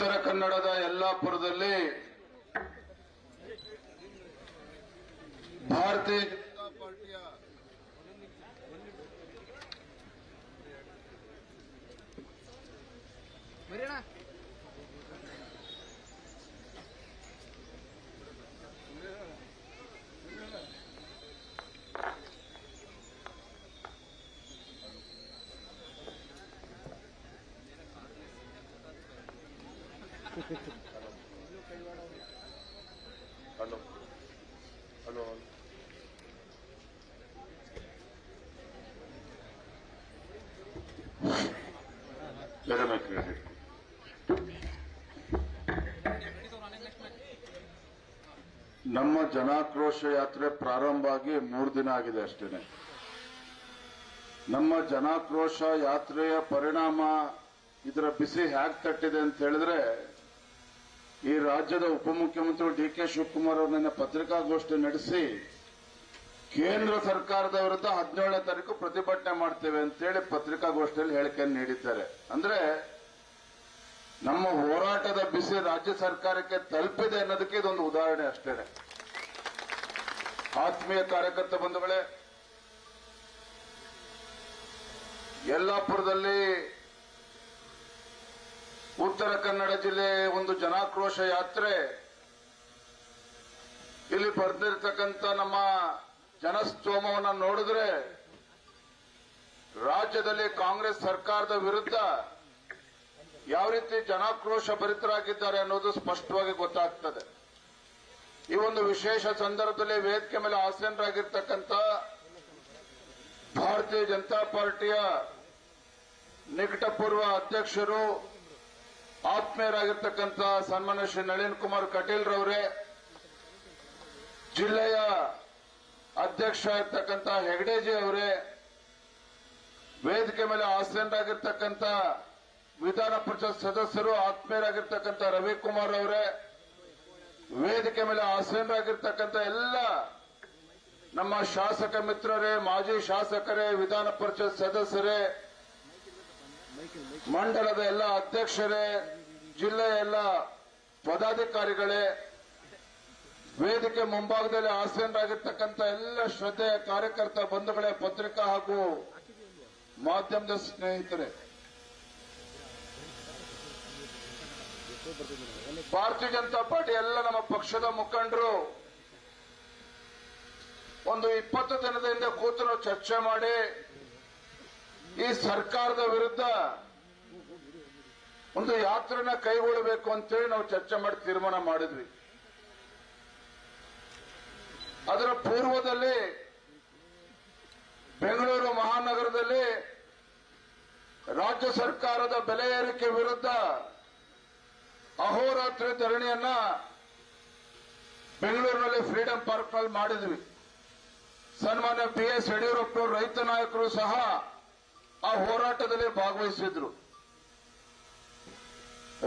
ಉತ್ತರ ಕನ್ನಡದ ಯಲ್ಲಾಪುರದಲ್ಲಿ ಭಾರತೀಯ ಜನತಾ ಪಾರ್ಟಿಯ ಹಲೋ ಹಲೋ ನಮ್ಮ ಜನಾಕ್ರೋಶ ಯಾತ್ರೆ ಪ್ರಾರಂಭ ಆಗಿ 3 ದಿನ ಆಗಿದೆ ಅಷ್ಟೇನೆ. ನಮ್ಮ ಜನಾಕ್ರೋಶ ಯಾತ್ರೆಯ ಪರಿಣಾಮ ಇದರ ಬಿಸಿ ಹ್ಯಾಕ್ ತಟ್ಟಿದೆ ಅಂತ ಹೇಳಿದ್ರೆ, ಈ ರಾಜ್ಯದ ಉಪಮುಖ್ಯಮಂತ್ರಿ ಡಿ.ಕೆ. ಶಿವಕುಮಾರ್ ಅವರು ನಿನ್ನೆ ಪತ್ರಿಕಾಗೋಷ್ಠಿ ನಡೆಸಿ ಕೇಂದ್ರ ಸರ್ಕಾರದ ವಿರುದ್ಧ 17ನೇ ತಾರೀಕು ಪ್ರತಿಭಟನೆ ಮಾಡ್ತೇವೆ ಅಂತೇಳಿ ಪತ್ರಿಕಾಗೋಷ್ಠಿಯಲ್ಲಿ ಹೇಳಿಕೆಯನ್ನು ನೀಡಿದ್ದಾರೆ. ಅಂದ್ರೆ ನಮ್ಮ ಹೋರಾಟದ ಬಿಸಿ ರಾಜ್ಯ ಸರ್ಕಾರಕ್ಕೆ ತಲುಪಿದೆ ಅನ್ನೋದಕ್ಕೆ ಇದೊಂದು ಉದಾಹರಣೆ ಅಷ್ಟೇ. ಆತ್ಮೀಯ ಕಾರ್ಯಕರ್ತ ಬಂಧುಗಳೇ, ಯಲ್ಲಾಪುರದಲ್ಲಿ ಉತ್ತರ ಕನ್ನಡ ಜಿಲ್ಲೆ ಒಂದು ಜನಾಕ್ರೋಶ ಯಾತ್ರೆ, ಇಲ್ಲಿ ಬರ್ದಿರ್ತಕ್ಕಂಥ ನಮ್ಮ ಜನಸ್ತೋಮವನ್ನು ನೋಡಿದ್ರೆ ರಾಜ್ಯದಲ್ಲಿ ಕಾಂಗ್ರೆಸ್ ಸರ್ಕಾರದ ವಿರುದ್ಧ ಯಾವ ರೀತಿ ಜನಾಕ್ರೋಶ ಭರಿತರಾಗಿದ್ದಾರೆ ಅನ್ನೋದು ಸ್ಪಷ್ಟವಾಗಿ ಗೊತ್ತಾಗ್ತದೆ. ಈ ಒಂದು ವಿಶೇಷ ಸಂದರ್ಭದಲ್ಲಿ ವೇದಿಕೆ ಮೇಲೆ ಆಸೀನರಾಗಿರ್ತಕ್ಕಂಥ ಭಾರತೀಯ ಜನತಾ ಪಾರ್ಟಿಯ ನಿಕಟಪೂರ್ವ ಅಧ್ಯಕ್ಷರು, ಆತ್ಮೀಯರಾಗಿರ್ತಕ್ಕಂಥ ಸನ್ಮಾನ್ಯ ಶ್ರೀ ನಳಿನ್ ಕುಮಾರ್ ಕಟೀಲ್ ರವರೇ, ಜಿಲ್ಲೆಯ ಅಧ್ಯಕ್ಷ ಇರ್ತಕ್ಕಂಥ ಹೆಗಡೆಜಿ ಅವರೇ, ವೇದಿಕೆ ಮೇಲೆ ಆಸೀನರಾಗಿರ್ತಕ್ಕಂಥ ವಿಧಾನ ಪರಿಷತ್ ಸದಸ್ಯರು, ಆತ್ಮೀಯರಾಗಿರ್ತಕ್ಕಂಥ ರವಿಕುಮಾರ್ ಅವರೇ, ವೇದಿಕೆ ಮೇಲೆ ಆಸೀನರಾಗಿರ್ತಕ್ಕಂಥ ಎಲ್ಲ ನಮ್ಮ ಶಾಸಕ ಮಿತ್ರರೇ, ಮಾಜಿ ಶಾಸಕರೇ, ವಿಧಾನ ಪರಿಷತ್ ಸದಸ್ಯರೇ, ಮಂಡಲದ ಎಲ್ಲ ಅಧ್ಯಕ್ಷರೇ, ಜಿಲ್ಲೆಯ ಎಲ್ಲ ಪದಾಧಿಕಾರಿಗಳೇ, ವೇದಿಕೆ ಮುಂಭಾಗದಲ್ಲಿ ಆಸೀನರಾಗಿರ್ತಕ್ಕಂಥ ಎಲ್ಲ ಶ್ರದ್ಧೆಯ ಕಾರ್ಯಕರ್ತ ಬಂಧುಗಳೇ, ಪತ್ರಿಕಾ ಹಾಗೂ ಮಾಧ್ಯಮದ ಸ್ನೇಹಿತರೆ, ಭಾರತೀಯ ಜನತಾ ಪಾರ್ಟಿ ಎಲ್ಲ ನಮ್ಮ ಪಕ್ಷದ ಮುಖಂಡರು ಒಂದು 20 ದಿನದ ಹಿಂದೆ ಕೂತು ನಾವು ಚರ್ಚೆ ಮಾಡಿ ಈ ಸರ್ಕಾರದ ವಿರುದ್ಧ ಒಂದು ಯಾತ್ರೆನ ಕೈಗೊಳ್ಳಬೇಕು ಅಂತೇಳಿ ನಾವು ಚರ್ಚೆ ಮಾಡಿ ತೀರ್ಮಾನ ಮಾಡಿದ್ವಿ. ಅದರ ಪೂರ್ವದಲ್ಲಿ ಬೆಂಗಳೂರು ಮಹಾನಗರದಲ್ಲಿ ರಾಜ್ಯ ಸರ್ಕಾರದ ಬೆಲೆ ಏರಿಕೆ ವಿರುದ್ಧ ಅಹೋರಾತ್ರಿ ಧರಣಿಯನ್ನ ಬೆಂಗಳೂರಿನಲ್ಲಿ ಫ್ರೀಡಂ ಪಾರ್ಕ್ನಲ್ಲಿ ಮಾಡಿದ್ವಿ. ಸನ್ಮಾನ್ಯ ಬಿ.ಎಸ್. ಯಡಿಯೂರಪ್ಪ ರೈತ ನಾಯಕರು ಸಹ ಆ ಹೋರಾಟದಲ್ಲಿ ಭಾಗವಹಿಸಿದ್ರು.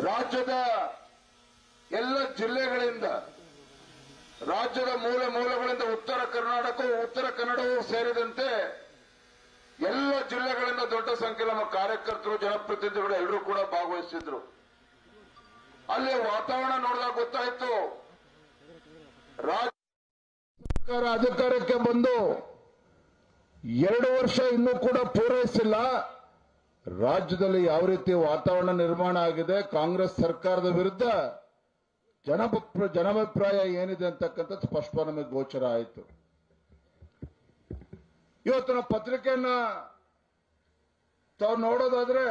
ರಾಜ್ಯದ ಎಲ್ಲ ಜಿಲ್ಲೆಗಳಿಂದ, ರಾಜ್ಯದ ಮೂಲೆ ಮೂಲೆಗಳಿಂದ ಉತ್ತರ ಕನ್ನಡವೂ ಸೇರಿದಂತೆ ಎಲ್ಲ ಜಿಲ್ಲೆಗಳಿಂದ ದೊಡ್ಡ ಸಂಖ್ಯೆಯಲ್ಲಿ ನಮ್ಮ ಕಾರ್ಯಕರ್ತರು, ಜನಪ್ರತಿನಿಧಿಗಳು ಎಲ್ಲರೂ ಕೂಡ ಭಾಗವಹಿಸಿದ್ರು. ಅಲ್ಲಿ ವಾತಾವರಣ ನೋಡಿದಾಗ ಗೊತ್ತಾಯ್ತು, ರಾಜ್ಯ ಸರ್ಕಾರ ಅಧಿಕಾರಕ್ಕೆ ಬಂದು 2 ವರ್ಷ ಇನ್ನೂ ಕೂಡ ಪೂರೈಸಿಲ್ಲ. ರಾಜ್ಯದಲ್ಲಿ ಯಾವ ರೀತಿ ವಾತಾವರಣ ನಿರ್ಮಾಣ ಆಗಿದೆ, ಕಾಂಗ್ರೆಸ್ ಸರ್ಕಾರದ ವಿರುದ್ಧ ಜನಾಭಿಪ್ರಾಯ ಏನಿದೆ ಅಂತಕ್ಕಂಥದ್ದು ಸ್ಪಷ್ಟವಾಗಿ ನಮಗೆ ಗೋಚರ ಆಯಿತು. ಇವತ್ತಿನ ಪತ್ರಿಕೆಯನ್ನ ತಾವು ನೋಡೋದಾದ್ರೆ,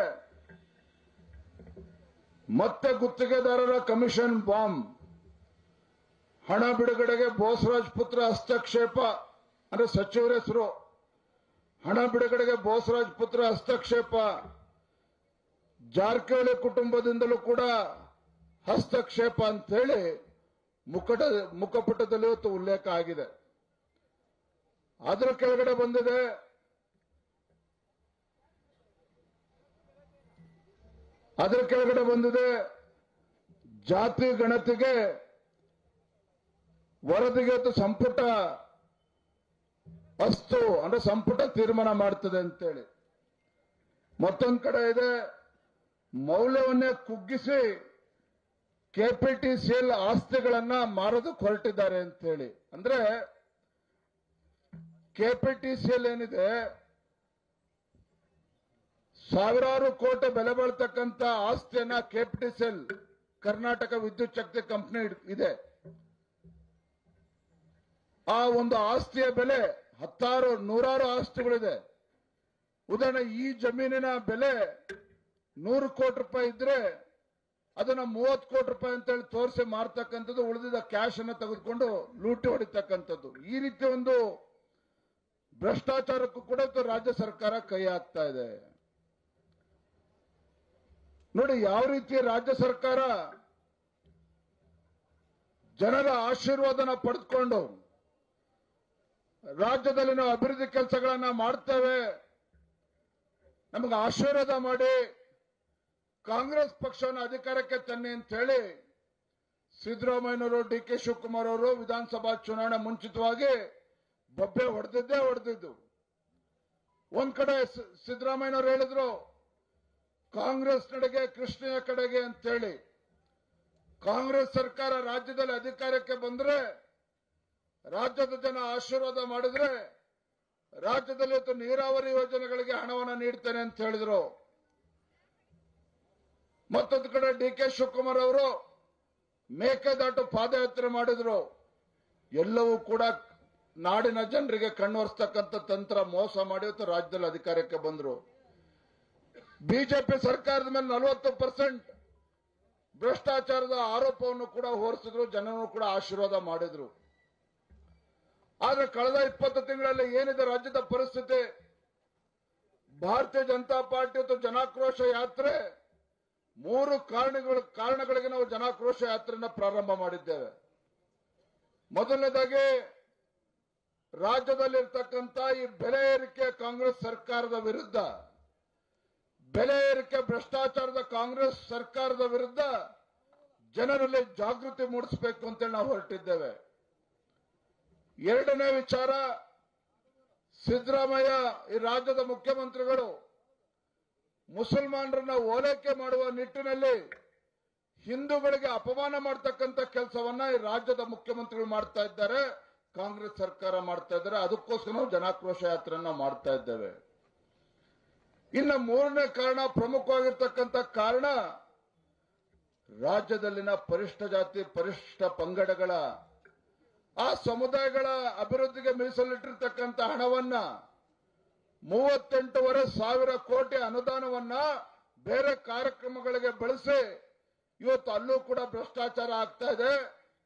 ಮತ್ತೆ ಗುತ್ತಿಗೆದಾರರ ಕಮಿಷನ್ ಬಾಂಬ್, ಹಣ ಬಿಡುಗಡೆಗೆ ಬೋಸರಾಜ್ ಪುತ್ರ ಹಸ್ತಕ್ಷೇಪ, ಅಂದ್ರೆ ಸಚಿವರ ಹೆಸರು, ಹಣ ಬಿಡುಗಡೆಗೆ ಬೋಸರಾಜ್ ಪುತ್ರ ಹಸ್ತಕ್ಷೇಪ, ಜಾರಕಿಹೊಳಿ ಕುಟುಂಬದಿಂದಲೂ ಕೂಡ ಹಸ್ತಕ್ಷೇಪ ಅಂತ ಹೇಳಿ ಮುಖಪುಟದಲ್ಲಿ ಇವತ್ತು ಉಲ್ಲೇಖ ಆಗಿದೆ. ಅದರ ಕೆಳಗಡೆ ಬಂದಿದೆ ಜಾತಿ ಗಣತಿಗೆ ವರದಿಗೆ ಸಂಪುಟ ಅಸ್ತು ಅಂದ್ರೆ ಸಂಪುಟ ತೀರ್ಮಾನ ಮಾಡ್ತದೆ ಅಂತೇಳಿ. ಮತ್ತೊಂದು ಕಡೆ ಇದೆ, ಮೌಲ್ಯವನ್ನೇ ಕುಗ್ಗಿಸಿ ಕೆಪಿಟಿಸಿಎಲ್ ಆಸ್ತಿಗಳನ್ನ ಮಾರೋದಕ್ಕೆ ಹೊರಟಿದ್ದಾರೆ ಅಂತ ಹೇಳಿ. ಅಂದ್ರೆ ಕೆಪಿಟಿಸಿಎಲ್ ಏನಿದೆ, ಸಾವಿರಾರು ಕೋಟಿ ಬೆಲೆ ಬಾಳ್ತಕ್ಕಂತ ಆಸ್ತಿಯನ್ನ ಕೆಪಿಟಿಸಿಎಲ್ ಕರ್ನಾಟಕ ವಿದ್ಯುತ್ ಶಕ್ತಿ ಕಂಪನಿ ಇದೆ. ಆ ಒಂದು ಆಸ್ತಿಯ ಬೆಲೆ ನೂರಾರು ಆಸ್ತಿಗಳಿದೆ. ಉದಾಹರಣೆ, ಈ ಜಮೀನಿನ ಬೆಲೆ 100 ಕೋಟಿ ರೂಪಾಯಿ ಇದ್ರೆ ಅದನ್ನ 30 ಕೋಟಿ ರೂಪಾಯಿ ಅಂತೇಳಿ ತೋರಿಸಿ ಮಾರ್ತಕ್ಕಂಥದ್ದು, ಉಳಿದಿದ್ದ ಕ್ಯಾಶ್ ಅನ್ನ ತೆಗೆದುಕೊಂಡು ಲೂಟಿ ಹೊಡಿತಕ್ಕಂಥದ್ದು. ಈ ರೀತಿ ಒಂದು ಭ್ರಷ್ಟಾಚಾರಕ್ಕೂ ಕೂಡ ರಾಜ್ಯ ಸರ್ಕಾರ ಕೈ ಹಾಕ್ತಾ ಇದೆ. ನೋಡಿ ಯಾವ ರೀತಿ ರಾಜ್ಯ ಸರ್ಕಾರ ಜನರ ಆಶೀರ್ವಾದನ ಪಡೆದುಕೊಂಡು ರಾಜ್ಯದಲ್ಲಿ ನಾವು ಅಭಿವೃದ್ಧಿ ಕೆಲಸಗಳನ್ನ ಮಾಡ್ತೇವೆ, ನಮಗೆ ಆಶೀರ್ವಾದ ಮಾಡಿ ಕಾಂಗ್ರೆಸ್ ಪಕ್ಷವನ್ನು ಅಧಿಕಾರಕ್ಕೆ ತನ್ನಿ ಅಂತ ಹೇಳಿ ಸಿದ್ದರಾಮಯ್ಯನವರು, ಡಿ ಕೆ ಶಿವಕುಮಾರ್ ಅವರು ವಿಧಾನಸಭಾ ಚುನಾವಣೆ ಮುಂಚಿತವಾಗಿ ಬೊಬ್ಬೆ ಹೊಡೆದಿದ್ದು. ಒಂದ್ ಕಡೆ ಸಿದ್ದರಾಮಯ್ಯನವರು ಹೇಳಿದ್ರು ಕಾಂಗ್ರೆಸ್ ಕಡೆಗೆ, ಕೃಷ್ಣಯ್ಯ ಕಡೆಗೆ ಅಂತೇಳಿ. ಕಾಂಗ್ರೆಸ್ ಸರ್ಕಾರ ರಾಜ್ಯದಲ್ಲಿ ಅಧಿಕಾರಕ್ಕೆ ಬಂದ್ರೆ, ರಾಜ್ಯದ ಜನ ಆಶೀರ್ವಾದ ಮಾಡಿದ್ರೆ ರಾಜ್ಯದಲ್ಲಿ ಇವತ್ತು ನೀರಾವರಿ ಯೋಜನೆಗಳಿಗೆ ಹಣವನ್ನು ನೀಡ್ತೇನೆ ಅಂತ ಹೇಳಿದ್ರು. ಮತ್ತೊಂದು ಕಡೆ ಡಿ ಕೆ ಶಿವಕುಮಾರ್ ಅವರು ಮೇಕೆದಾಟು ಪಾದಯಾತ್ರೆ ಮಾಡಿದ್ರು. ಎಲ್ಲವೂ ಕೂಡ ನಾಡಿನ ಜನರಿಗೆ ಕಣ್ಣೊರೆಸ್ತಕ್ಕಂಥ ತಂತ್ರ ಮೋಸ ಮಾಡಿ ಇವತ್ತು ರಾಜ್ಯದಲ್ಲಿ ಅಧಿಕಾರಕ್ಕೆ ಬಂದ್ರು. ಬಿಜೆಪಿ ಸರ್ಕಾರದ ಮೇಲೆ 40% ಭ್ರಷ್ಟಾಚಾರದ ಆರೋಪವನ್ನು ಕೂಡ ಹೊರಿಸಿದ್ರು, ಜನರು ಕೂಡ ಆಶೀರ್ವಾದ ಮಾಡಿದ್ರು. ಆದ್ರೆ ಕಳೆದ 20 ತಿಂಗಳಲ್ಲಿ ಏನಿದೆ ರಾಜ್ಯದ ಪರಿಸ್ಥಿತಿ, ಭಾರತೀಯ ಜನತಾ ಪಾರ್ಟಿ ಮತ್ತು ಜನಾಕ್ರೋಶ ಯಾತ್ರೆ 3 ಕಾರಣಗಳಿಗೆ ನಾವು ಜನಾಕ್ರೋಶ ಯಾತ್ರೆಯನ್ನು ಪ್ರಾರಂಭ ಮಾಡಿದ್ದೇವೆ. ಮೊದಲನೇದಾಗಿ, ರಾಜ್ಯದಲ್ಲಿರ್ತಕ್ಕಂಥ ಈ ಬೆಲೆ ಏರಿಕೆ ಕಾಂಗ್ರೆಸ್ ಸರ್ಕಾರದ ವಿರುದ್ಧ, ಬೆಲೆ ಏರಿಕೆ ಭ್ರಷ್ಟಾಚಾರದ ಕಾಂಗ್ರೆಸ್ ಸರ್ಕಾರದ ವಿರುದ್ಧ ಜನರಲ್ಲಿ ಜಾಗೃತಿ ಮೂಡಿಸಬೇಕು ಅಂತೇಳಿ ನಾವು ಹೊರಟಿದ್ದೇವೆ. ಎರಡನೇ ವಿಚಾರ, ಸಿದ್ದರಾಮಯ್ಯ ಈ ರಾಜ್ಯದ ಮುಖ್ಯಮಂತ್ರಿಗಳು ಮುಸಲ್ಮಾನರನ್ನ ಓಲೈಕೆ ಮಾಡುವ ನಿಟ್ಟಿನಲ್ಲಿ ಹಿಂದೂಗಳಿಗೆ ಅಪಮಾನ ಮಾಡತಕ್ಕಂಥ ಕೆಲಸವನ್ನ ಈ ರಾಜ್ಯದ ಮುಖ್ಯಮಂತ್ರಿಗಳು ಮಾಡ್ತಾ ಇದ್ದಾರೆ, ಕಾಂಗ್ರೆಸ್ ಸರ್ಕಾರ ಮಾಡ್ತಾ ಇದ್ದಾರೆ. ಅದಕ್ಕೋಸ್ಕರ ನಾವು ಜನಾಕ್ರೋಶ ಯಾತ್ರೆಯನ್ನ ಮಾಡ್ತಾ ಇದ್ದೇವೆ. ಇನ್ನು ಮೂರನೇ ಕಾರಣ, ಪ್ರಮುಖವಾಗಿರ್ತಕ್ಕಂಥ ಕಾರಣ, ರಾಜ್ಯದಲ್ಲಿನ ಪರಿಷ್ಠ ಜಾತಿ ಪರಿಷ್ಠ ಪಂಗಡಗಳ ಆ ಸಮುದಾಯಗಳ ಅಭಿವೃದ್ಧಿಗೆ ಮೀಸಲಿಟ್ಟಿರ್ತಕ್ಕಂಥ ಹಣವನ್ನ 38,500 ಕೋಟಿ ಅನುದಾನವನ್ನ ಬೇರೆ ಕಾರ್ಯಕ್ರಮಗಳಿಗೆ ಬಳಸಿ ಇವತ್ತು ಅಲ್ಲೂ ಕೂಡ ಭ್ರಷ್ಟಾಚಾರ ಆಗ್ತಾ ಇದೆ.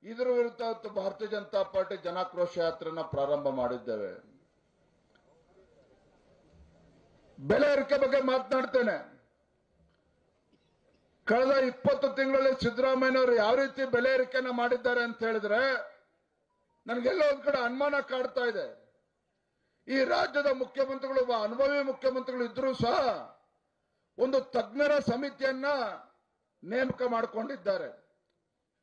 ಇದರ ವಿರುದ್ಧ ಭಾರತೀಯ ಜನತಾ ಪಾರ್ಟಿ ಜನಾಕ್ರೋಶ ಯಾತ್ರೆಯನ್ನು ಪ್ರಾರಂಭ ಮಾಡಿದ್ದೇವೆ. ಬೆಲೆ ಏರಿಕೆ ಬಗ್ಗೆ ಮಾತನಾಡ್ತೇನೆ. ಕಳೆದ 20 ತಿಂಗಳಲ್ಲಿ ಸಿದ್ದರಾಮಯ್ಯನವರು ಯಾವ ರೀತಿ ಬೆಲೆ ಏರಿಕೆಯನ್ನು ಮಾಡಿದ್ದಾರೆ ಅಂತ ಹೇಳಿದ್ರೆ ನನಗೆಲ್ಲ ಒಂದ್ ಕಡೆ ಅನುಮಾನ ಕಾಡ್ತಾ ಇದೆ. ಈ ರಾಜ್ಯದ ಮುಖ್ಯಮಂತ್ರಿಗಳು, ಅನುಭವಿ ಮುಖ್ಯಮಂತ್ರಿಗಳು ಇದ್ರೂ ಸಹ ಒಂದು ತಜ್ಞರ ಸಮಿತಿಯನ್ನ ನೇಮಕ ಮಾಡಿಕೊಂಡಿದ್ದಾರೆ.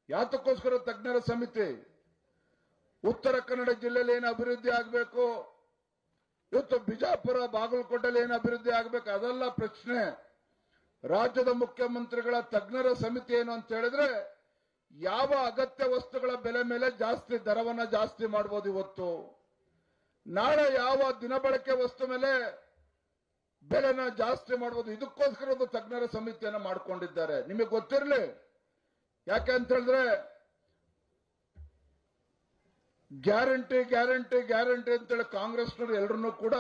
ಯಾತಕ್ಕೋಸ್ಕರ ತಜ್ಞರ ಸಮಿತಿ? ಉತ್ತರ ಕನ್ನಡ ಜಿಲ್ಲೆಯಲ್ಲಿ ಏನು ಅಭಿವೃದ್ಧಿ ಆಗಬೇಕು, ಇವತ್ತು ಬಿಜಾಪುರ ಬಾಗಲಕೋಟೆಯಲ್ಲಿ ಏನು ಅಭಿವೃದ್ಧಿ ಆಗಬೇಕು, ಅದೆಲ್ಲ ಪ್ರಶ್ನೆ. ರಾಜ್ಯದ ಮುಖ್ಯಮಂತ್ರಿಗಳ ತಜ್ಞರ ಸಮಿತಿ ಏನು ಅಂತ ಹೇಳಿದ್ರೆ, ಯಾವ ಅಗತ್ಯ ವಸ್ತುಗಳ ಬೆಲೆ ಮೇಲೆ ಜಾಸ್ತಿ ದರವನ್ನ ಜಾಸ್ತಿ ಮಾಡಬಹುದು ಇವತ್ತು, ನಾಳೆ ಯಾವ ದಿನಬಳಕೆ ವಸ್ತು ಮೇಲೆ ಬೆಲೆನ ಜಾಸ್ತಿ ಮಾಡಬಹುದು, ಇದಕ್ಕೋಸ್ಕರ ಒಂದು ತಜ್ಞರ ಸಮಿತಿಯನ್ನು ಮಾಡಿಕೊಂಡಿದ್ದಾರೆ. ನಿಮಗೆ ಗೊತ್ತಿರಲಿ, ಯಾಕೆ ಅಂತ ಹೇಳಿದ್ರೆ ಗ್ಯಾರಂಟಿ ಗ್ಯಾರಂಟಿ ಗ್ಯಾರಂಟಿ ಅಂತೇಳಿ ಕಾಂಗ್ರೆಸ್ನವರು ಎಲ್ಲರನ್ನೂ ಕೂಡ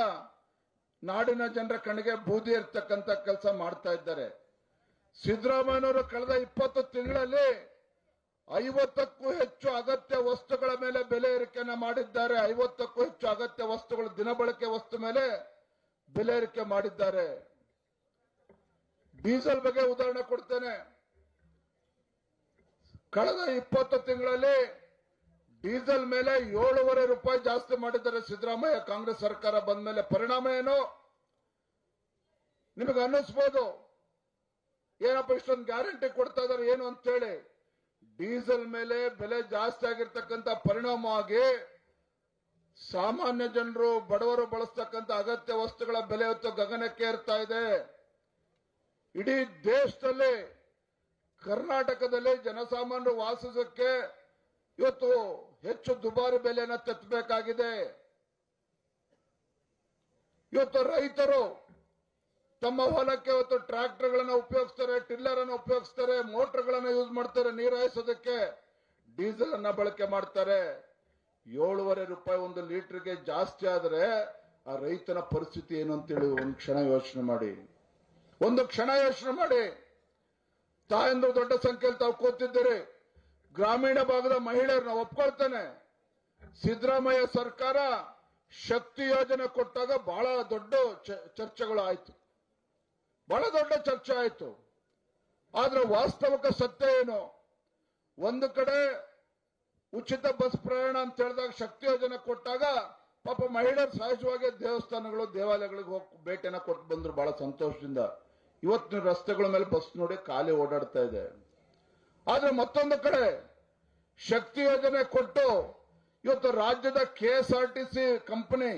ನಾಡಿನ ಜನರ ಕಣ್ಣಿಗೆ ಬೂದಿ ಇರ್ತಕ್ಕಂಥ ಕೆಲಸ ಮಾಡ್ತಾ ಇದ್ದಾರೆ. ಸಿದ್ದರಾಮಯ್ಯನವರು ಕಳೆದ 20 ತಿಂಗಳಲ್ಲಿ 50ಕ್ಕೂ ಹೆಚ್ಚು ಅಗತ್ಯ ವಸ್ತುಗಳ ಮೇಲೆ ಬೆಲೆ ಏರಿಕೆಯನ್ನ ಮಾಡಿದ್ದಾರೆ. 50ಕ್ಕೂ ಹೆಚ್ಚು ಅಗತ್ಯ ವಸ್ತುಗಳು, ದಿನಬಳಕೆ ವಸ್ತು ಮೇಲೆ ಬೆಲೆ ಏರಿಕೆ ಮಾಡಿದ್ದಾರೆ. ಡೀಸೆಲ್ ಬಗ್ಗೆ ಉದಾಹರಣೆ ಕೊಡ್ತೇನೆ. ಕಳೆದ 20 ತಿಂಗಳಲ್ಲಿ ಡೀಸೆಲ್ ಮೇಲೆ 7.5 ರೂಪಾಯಿ ಜಾಸ್ತಿ ಮಾಡಿದ್ದಾರೆ ಸಿದ್ದರಾಮಯ್ಯ ಕಾಂಗ್ರೆಸ್ ಸರ್ಕಾರ ಬಂದ ಮೇಲೆ. ಪರಿಣಾಮ ಏನು ನಿಮಗೆ ಅನ್ನಿಸ್ಬೋದು, ಏನಪ್ಪ ಇಷ್ಟೊಂದು ಗ್ಯಾರಂಟಿ ಕೊಡ್ತಾ ಇದ್ದಾರೆ ಏನು ಅಂತೇಳಿ. ಡೀಸೆಲ್ ಮೇಲೆ ಬೆಲೆ ಜಾಸ್ತಿ ಆಗಿರ್ತಕ್ಕಂಥ ಪರಿಣಾಮವಾಗಿ ಸಾಮಾನ್ಯ ಜನರು, ಬಡವರು ಬಳಸ್ತಕ್ಕಂಥ ಅಗತ್ಯ ವಸ್ತುಗಳ ಬೆಲೆ ಇವತ್ತು ಗಗನಕ್ಕೆ ಏರ್ತಾ ಇದೆ. ಇಡೀ ದೇಶದಲ್ಲಿ ಕರ್ನಾಟಕದಲ್ಲಿ ಜನಸಾಮಾನ್ಯರು ವಾಸಿಸಕ್ಕೆ ಇವತ್ತು ಹೆಚ್ಚು ದುಬಾರಿ ಬೆಲೆಯನ್ನು ತೆತ್ತಬೇಕಾಗಿದೆ. ಇವತ್ತು ರೈತರು ತಮ್ಮ ಹೊಲಕ್ಕೆ ಇವತ್ತು ಟ್ರಾಕ್ಟರ್ಗಳನ್ನು ಉಪಯೋಗಿಸ್ತಾರೆ, ಟಿಲ್ಲರ್ ಅನ್ನು ಉಪಯೋಗಿಸ್ತಾರೆ, ಮೋಟರ್ಗಳನ್ನು ಯೂಸ್ ಮಾಡ್ತಾರೆ, ನೀರು ಹಾಯಿಸೋದಕ್ಕೆ ಡೀಸೆಲ್ ಅನ್ನ ಬಳಕೆ ಮಾಡ್ತಾರೆ. 7.5 ರೂಪಾಯಿ ಒಂದು ಲೀಟರ್ಗೆ ಜಾಸ್ತಿ ಆದ್ರೆ ಆ ರೈತನ ಪರಿಸ್ಥಿತಿ ಏನು ಅಂತೇಳಿ ಒಂದು ಕ್ಷಣ ಯೋಚನೆ ಮಾಡಿ. ತಾಯಂದ್ರು ದೊಡ್ಡ ಸಂಖ್ಯೆಯಲ್ಲಿ ತಾವು ಕೂತಿದ್ದೀರಿ. ಗ್ರಾಮೀಣ ಭಾಗದ ಮಹಿಳೆಯರನ್ನ ಒಪ್ಕೊಳ್ತೇನೆ. ಸಿದ್ದರಾಮಯ್ಯ ಸರ್ಕಾರ ಶಕ್ತಿ ಯೋಜನೆ ಕೊಟ್ಟಾಗ ಬಹಳ ದೊಡ್ಡ ಚರ್ಚೆಗಳು ಆಯ್ತು, ಬಹಳ ದೊಡ್ಡ ಚರ್ಚೆ ಆಯ್ತು. ಆದ್ರೆ ವಾಸ್ತವಿಕ ಸತ್ಯ ಏನು? ಒಂದು ಕಡೆ ಉಚಿತ ಬಸ್ ಪ್ರಯಾಣ ಅಂತ ಹೇಳಿದಾಗ ಶಕ್ತಿ ಯೋಜನೆ ಕೊಟ್ಟಾಗ ಪಾಪ ಮಹಿಳೆಯರು ಸಹಜವಾಗಿ ದೇವಸ್ಥಾನಗಳು ದೇವಾಲಯಗಳಿಗೆ ಹೋಗಿ ಭೇಟಿಯನ್ನ ಕೊಟ್ಟು ಬಂದ್ರು ಬಹಳ ಸಂತೋಷದಿಂದ. ಇವತ್ತಿನ ರಸ್ತೆಗಳ ಮೇಲೆ ಬಸ್ ನೋಡಿ ಖಾಲಿ ಓಡಾಡ್ತಾ ಇದೆ. ಆದ್ರೆ ಮತ್ತೊಂದು ಕಡೆ ಶಕ್ತಿ ಯೋಜನೆ ಕೊಟ್ಟು ಇವತ್ತು ರಾಜ್ಯದ KSRTC ಕಂಪನಿ,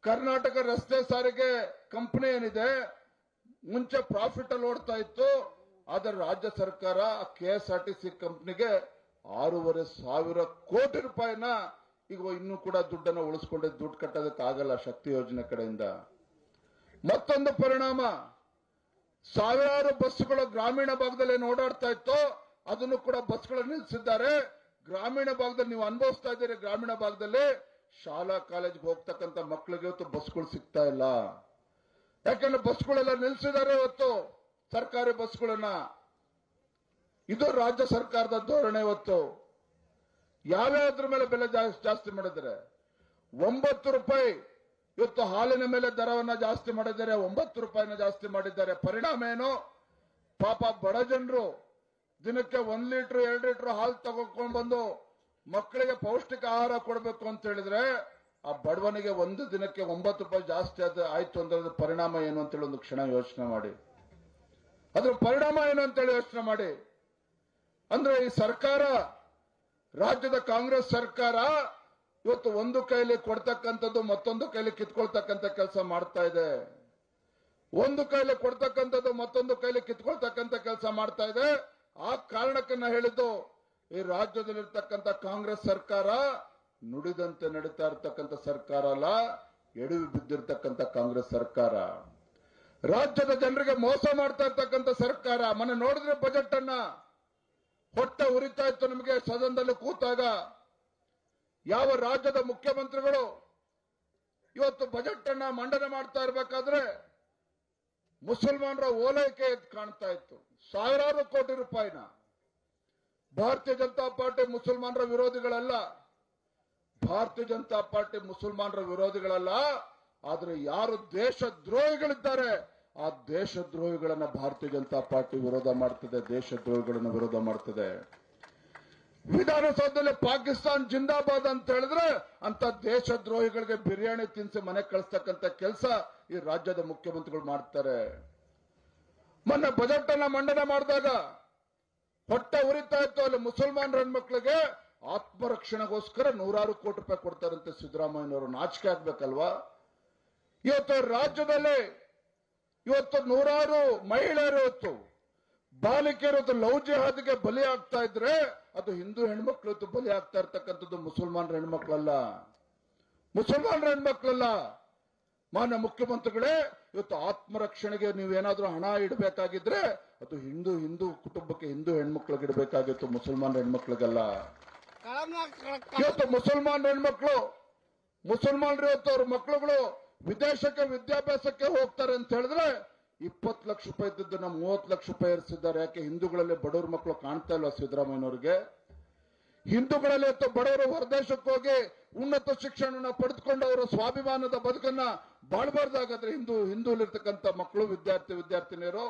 ಕರ್ನಾಟಕ ರಸ್ತೆ ಸಾರಿಗೆ ಕಂಪನಿ ಏನಿದೆ, ಮುಂಚೆ ಪ್ರಾಫಿಟ್ ಅಲ್ಲಿ ಓಡ್ತಾ ಇತ್ತು. ಆದರೆ ರಾಜ್ಯ ಸರ್ಕಾರ KSRTC ಕಂಪನಿಗೆ 6,500 ಕೋಟಿ ರೂಪಾಯಿನ ಈಗ ಇನ್ನೂ ಕೂಡ ದುಡ್ಡನ್ನು ಉಳಿಸ್ಕೊಂಡಿದ್ದು, ದುಡ್ಡು ಕಟ್ಟೋದಕ್ಕಾಗಲ್ಲ ಶಕ್ತಿ ಯೋಜನೆ ಕಡೆಯಿಂದ. ಮತ್ತೊಂದು ಪರಿಣಾಮ, ಸಾವಿರಾರು ಬಸ್ಸುಗಳು ಗ್ರಾಮೀಣ ಭಾಗದಲ್ಲಿ ಓಡಾಡ್ತಾ ಇತ್ತು, ಅದನ್ನು ಕೂಡ ಬಸ್ಗಳನ್ನು ನಿಲ್ಲಿಸಿದ್ದಾರೆ. ಗ್ರಾಮೀಣ ಭಾಗದಲ್ಲಿ ನೀವು ಅನುಭವಿಸ್ತಾ ಇದ್ದೀರಿ. ಗ್ರಾಮೀಣ ಭಾಗದಲ್ಲಿ ಶಾಲಾ ಕಾಲೇಜ್ಗೆ ಹೋಗ್ತಕ್ಕಂಥ ಮಕ್ಕಳಿಗೆ ಇವತ್ತು ಬಸ್ಗಳು ಸಿಗ್ತಾ ಇಲ್ಲ. ಯಾಕಂದ್ರೆ ಬಸ್ಗಳೆಲ್ಲ ನಿಲ್ಲಿಸಿದ್ದಾರೆ ಇವತ್ತು, ಸರ್ಕಾರಿ ಬಸ್ಗಳನ್ನ. ಇದು ರಾಜ್ಯ ಸರ್ಕಾರದ ಧೋರಣೆ. ಇವತ್ತು ಯಾವ್ಯಾವ್ದ್ರ ಮೇಲೆ ಬೆಲೆ ಜಾಸ್ತಿ ಮಾಡಿದ್ದಾರೆ. 9 ರೂಪಾಯಿ ಇವತ್ತು ಹಾಲಿನ ಮೇಲೆ ದರವನ್ನ ಜಾಸ್ತಿ ಮಾಡಿದ್ದಾರೆ, 9 ರೂಪಾಯಿನ ಜಾಸ್ತಿ ಮಾಡಿದ್ದಾರೆ. ಪರಿಣಾಮ ಏನು? ಪಾಪ ಬಡ ಜನರು ದಿನಕ್ಕೆ 1 ಲೀಟರ್ 2 ಲೀಟರ್ ಹಾಲು ತಗೊಂಡು ಬಂದು ಮಕ್ಕಳಿಗೆ ಪೌಷ್ಟಿಕ ಆಹಾರ ಕೊಡಬೇಕು ಅಂತ ಹೇಳಿದ್ರೆ ಆ ಬಡವನಿಗೆ ಒಂದು ದಿನಕ್ಕೆ 9 ರೂಪಾಯಿ ಜಾಸ್ತಿ ಆಯ್ತು ಅಂದ್ರೆ ಪರಿಣಾಮ ಏನು ಅಂತೇಳಿ ಒಂದು ಕ್ಷಣ ಯೋಚನೆ ಮಾಡಿ. ಅದ್ರ ಪರಿಣಾಮ ಏನು ಅಂತೇಳಿ ಯೋಚನೆ ಮಾಡಿ. ಅಂದ್ರೆ ಈ ಸರ್ಕಾರ, ರಾಜ್ಯದ ಕಾಂಗ್ರೆಸ್ ಸರ್ಕಾರ ಇವತ್ತು ಒಂದು ಕೈಲಿ ಕೊಡ್ತಕ್ಕಂಥದ್ದು ಮತ್ತೊಂದು ಕೈಲಿ ಕಿತ್ಕೊಳ್ತಕ್ಕಂಥ ಕೆಲಸ ಮಾಡ್ತಾ ಇದೆ. ಒಂದು ಕೈಲಿ ಕೊಡ್ತಕ್ಕಂಥದ್ದು ಮತ್ತೊಂದು ಕೈಲಿ ಕಿತ್ಕೊಳ್ತಕ್ಕಂಥ ಕೆಲಸ ಮಾಡ್ತಾ ಇದೆ. ಆ ಕಾರಣಕ್ಕನ್ನ ಹೇಳಿದ್ದು, ಈ ರಾಜ್ಯದಲ್ಲಿರ್ತಕ್ಕಂಥ ಕಾಂಗ್ರೆಸ್ ಸರ್ಕಾರ ನುಡಿದಂತೆ ನಡೀತಾ ಇರ್ತಕ್ಕಂಥ ಸರ್ಕಾರ ಅಲ್ಲ, ಎಡವಿ ಬಿದ್ದಿರ್ತಕ್ಕಂಥ ಕಾಂಗ್ರೆಸ್ ಸರ್ಕಾರ, ರಾಜ್ಯದ ಜನರಿಗೆ ಮೋಸ ಮಾಡ್ತಾ ಇರ್ತಕ್ಕಂಥ ಸರ್ಕಾರ. ಮೊನ್ನೆ ನೋಡಿದ್ರೆ ಬಜೆಟ್ ಅನ್ನ ಹೊಟ್ಟೆ ಉರಿತಾ ಇತ್ತು ನಮಗೆ ಸದನದಲ್ಲಿ ಕೂತಾಗ. ಯಾವ ರಾಜ್ಯದ ಮುಖ್ಯಮಂತ್ರಿಗಳು ಇವತ್ತು ಬಜೆಟ್ ಅನ್ನ ಮಂಡನೆ ಮಾಡ್ತಾ ಇರಬೇಕಾದ್ರೆ ಮುಸಲ್ಮಾನರ ಓಲೈಕೆ ಕಾಣ್ತಾ ಇತ್ತು. ಸಾವಿರಾರು ಕೋಟಿ ರೂಪಾಯಿನ. ಭಾರತೀಯ ಜನತಾ ಪಾರ್ಟಿ ಮುಸಲ್ಮಾನರ ವಿರೋಧಿಗಳಲ್ಲ, ಭಾರತೀಯ ಜನತಾ ಪಾರ್ಟಿ ಮುಸಲ್ಮಾನರ ವಿರೋಧಿಗಳಲ್ಲ. ಆದ್ರೆ ಯಾರು ದೇಶದ್ರೋಹಿಗಳಿದ್ದಾರೆ ಆ ದೇಶದ್ರೋಹಿಗಳನ್ನ ಭಾರತೀಯ ಜನತಾ ಪಾರ್ಟಿ ವಿರೋಧ ಮಾಡ್ತದೆ, ದೇಶದ್ರೋಹಿಗಳನ್ನ ವಿರೋಧ ಮಾಡ್ತದೆ. ವಿಧಾನಸೌಧದಲ್ಲಿ ಪಾಕಿಸ್ತಾನ್ ಜಿಂದಾಬಾದ್ ಅಂತ ಹೇಳಿದ್ರೆ ಅಂತ ದೇಶದ್ರೋಹಿಗಳಿಗೆ ಬಿರಿಯಾನಿ ತಿನ್ಸಿ ಮನೆ ಕಳಿಸ್ತಕ್ಕಂಥ ಕೆಲಸ ಈ ರಾಜ್ಯದ ಮುಖ್ಯಮಂತ್ರಿಗಳು ಮಾಡ್ತಾರೆ. ಮೊನ್ನೆ ಬಜೆಟ್ ಅನ್ನ ಮಂಡನೆ ಮಾಡಿದಾಗ ಹೊಟ್ಟೆ ಉರಿತಾ ಇತ್ತು. ಅಲ್ಲಿ ಮುಸಲ್ಮಾನರ ಹೆಣ್ಮಕ್ಳಿಗೆ ಆತ್ಮರಕ್ಷಣೆಗೋಸ್ಕರ 100 ಕೋಟಿ ರೂಪಾಯಿ ಕೊಡ್ತಾರಂತೆ ಸಿದ್ದರಾಮಯ್ಯನವರು. ನಾಚಿಕೆ ಆಗ್ಬೇಕಲ್ವಾ? ಇವತ್ತು ರಾಜ್ಯದಲ್ಲಿ ಇವತ್ತು 100 ಮಹಿಳೆಯರು ಇವತ್ತು ಬಾಲಿಕೆಯರು ಲವ್ ಜಿಹಾದ್ಗೆ ಬಲಿ ಆಗ್ತಾ ಇದ್ರೆ ಅದು ಹಿಂದೂ ಹೆಣ್ಮಕ್ಳು ಇವತ್ತು ಬಲಿ ಆಗ್ತಾ ಇರ್ತಕ್ಕಂಥದ್ದು ಮುಸಲ್ಮಾನರ ಹೆಣ್ಮಕ್ಳಲ್ಲ, ಮುಸಲ್ಮಾನರ ಹೆಣ್ಮಕ್ಳಲ್ಲ. ಮಾನ್ಯ ಮುಖ್ಯಮಂತ್ರಿಗಳೇ, ಇವತ್ತು ಆತ್ಮರಕ್ಷಣೆಗೆ ನೀವೇನಾದ್ರೂ ಹಣ ಇಡಬೇಕಾಗಿದ್ರೆ ಅದು ಹಿಂದೂ ಕುಟುಂಬಕ್ಕೆ, ಹಿಂದೂ ಹೆಣ್ಮಕ್ಳಿಗೆ ಇಡಬೇಕಾಗಿತ್ತು, ಮುಸಲ್ಮಾನರ ಹೆಣ್ಮಕ್ಳಿಗಲ್ಲ. ಇವತ್ತು ಮುಸಲ್ಮಾನರ ಹೆಣ್ಮಕ್ಳು, ಮುಸಲ್ಮಾನರು ಇವತ್ತು ಅವ್ರ ಮಕ್ಕಳುಗಳು ವಿದೇಶಕ್ಕೆ ವಿದ್ಯಾಭ್ಯಾಸಕ್ಕೆ ಹೋಗ್ತಾರೆ ಅಂತ ಹೇಳಿದ್ರೆ 20 ಲಕ್ಷ ರೂಪಾಯಿ ಇದ್ದದನ್ನ 30 ಲಕ್ಷ ರೂಪಾಯಿ ಏರಿಸಿದ್ದಾರೆ. ಯಾಕೆ? ಹಿಂದೂಗಳಲ್ಲಿ ಬಡವ್ರ ಮಕ್ಕಳು ಕಾಣ್ತಾ ಇಲ್ವಾ ಸಿದ್ದರಾಮಯ್ಯನವ್ರಿಗೆ? ಹಿಂದೂಗಳಲ್ಲಿ ಇವತ್ತು ಬಡವರು ಹೊರದೇಶಕ್ಕೆ ಹೋಗಿ ಉನ್ನತ ಶಿಕ್ಷಣ ಪಡೆದುಕೊಂಡು ಅವರ ಸ್ವಾಭಿಮಾನದ ಬದುಕನ್ನ ಬಾಳ್ಬಾರ್ದಾಗಾದ್ರೆ ಹಿಂದೂಲಿರ್ತಕ್ಕಂಥ ಮಕ್ಕಳು, ವಿದ್ಯಾರ್ಥಿನಿಯರು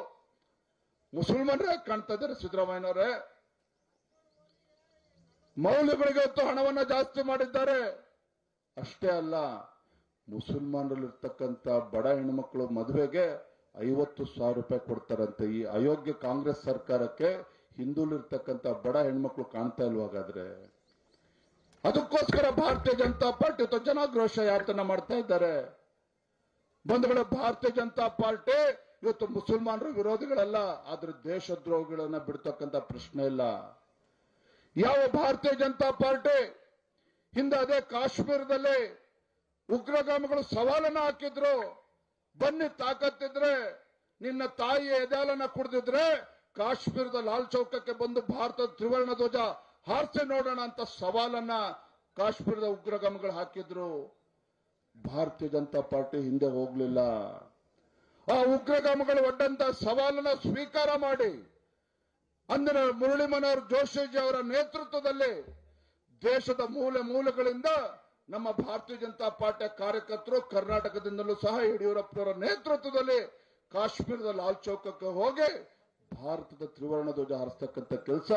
ಮುಸಲ್ಮಾನರೇ ಕಾಣ್ತಾ ಇದ್ದಾರೆ ಸಿದ್ದರಾಮಯ್ಯನವರೇ. ಮೌಲ್ಯಗಳಿಗೆ ಇವತ್ತು ಹಣವನ್ನ ಜಾಸ್ತಿ ಮಾಡಿದ್ದಾರೆ. ಅಷ್ಟೇ ಅಲ್ಲ, ಮುಸಲ್ಮಾನರಲ್ಲಿರ್ತಕ್ಕಂಥ ಬಡ ಹೆಣ್ಮಕ್ಳು ಮದುವೆಗೆ 50,000 ರೂಪಾಯಿ ಕೊಡ್ತಾರಂತೆ. ಈ ಅಯೋಗ್ಯ ಕಾಂಗ್ರೆಸ್ ಸರ್ಕಾರಕ್ಕೆ ಹಿಂದೂಲಿರ್ತಕ್ಕಂಥ ಬಡ ಹೆಣ್ಮಕ್ಳು ಕಾಣ್ತಾ ಇಲ್ವಾಗಾದ್ರೆ? ಅದಕ್ಕೋಸ್ಕರ ಭಾರತೀಯ ಜನತಾ ಪಾರ್ಟಿ ಇವತ್ತು ಜನಾಕ್ರೋಶ ಯಾತನೆ ಮಾಡ್ತಾ ಇದ್ದಾರೆ. ಬಂಧುಗಳ, ಭಾರತೀಯ ಜನತಾ ಪಾರ್ಟಿ ಇವತ್ತು ಮುಸಲ್ಮಾನರ ವಿರೋಧಿಗಳಲ್ಲ, ಆದ್ರೆ ದೇಶದ್ರೋಹಿಗಳನ್ನ ಬಿಡ್ತಕ್ಕಂಥ ಪ್ರಶ್ನೆ ಇಲ್ಲ. ಯಾವ ಭಾರತೀಯ ಜನತಾ ಪಾರ್ಟಿ ಹಿಂದೆ ಅದೇ ಕಾಶ್ಮೀರದಲ್ಲಿ ಉಗ್ರಗಾಮಿಗಳು ಸವಾಲನ್ನ ಹಾಕಿದ್ರು, ಬನ್ನಿ ತಾಕತ್ತಿದ್ರೆ ನಿನ್ನ ತಾಯಿಯ ಎದೆಹಾಲನ್ನ ಕುಡಿದಿದ್ರೆ ಕಾಶ್ಮೀರದ ಲಾಲ್ ಚೌಕಕ್ಕೆ ಬಂದು ಭಾರತದ ತ್ರಿವರ್ಣ ಧ್ವಜ ಹಾರಿಸಿ ನೋಡೋಣ ಅಂತ ಸವಾಲನ್ನ ಕಾಶ್ಮೀರದ ಉಗ್ರಗಾಮಿಗಳು ಹಾಕಿದ್ರು. ಭಾರತೀಯ ಜನತಾ ಪಾರ್ಟಿ ಹಿಂದೆ ಹೋಗ್ಲಿಲ್ಲ. ಆ ಉಗ್ರಗಾಮಿಗಳು ಒಡ್ಡಂತ ಸವಾಲನ್ನ ಸ್ವೀಕಾರ ಮಾಡಿ ಅಂದಿನ ಮುರಳಿ ಮನೋಹರ್ ಜೋಶಿಜಿ ಅವರ ನೇತೃತ್ವದಲ್ಲಿ ದೇಶದ ಮೂಲೆ ಮೂಲೆಗಳಿಂದ ನಮ್ಮ ಭಾರತೀಯ ಜನತಾ ಪಾರ್ಟಿಯ ಕಾರ್ಯಕರ್ತರು ಕರ್ನಾಟಕದಿಂದಲೂ ಸಹ ಯಡಿಯೂರಪ್ಪನವರ ನೇತೃತ್ವದಲ್ಲಿ ಕಾಶ್ಮೀರದ ಲಾಲ್ ಚೌಕಕ್ಕೆ ಹೋಗಿ ಭಾರತದ ತ್ರಿವರ್ಣ ಧ್ವಜ ಹಾರಿಸ್ತಕ್ಕಂಥ ಕೆಲಸ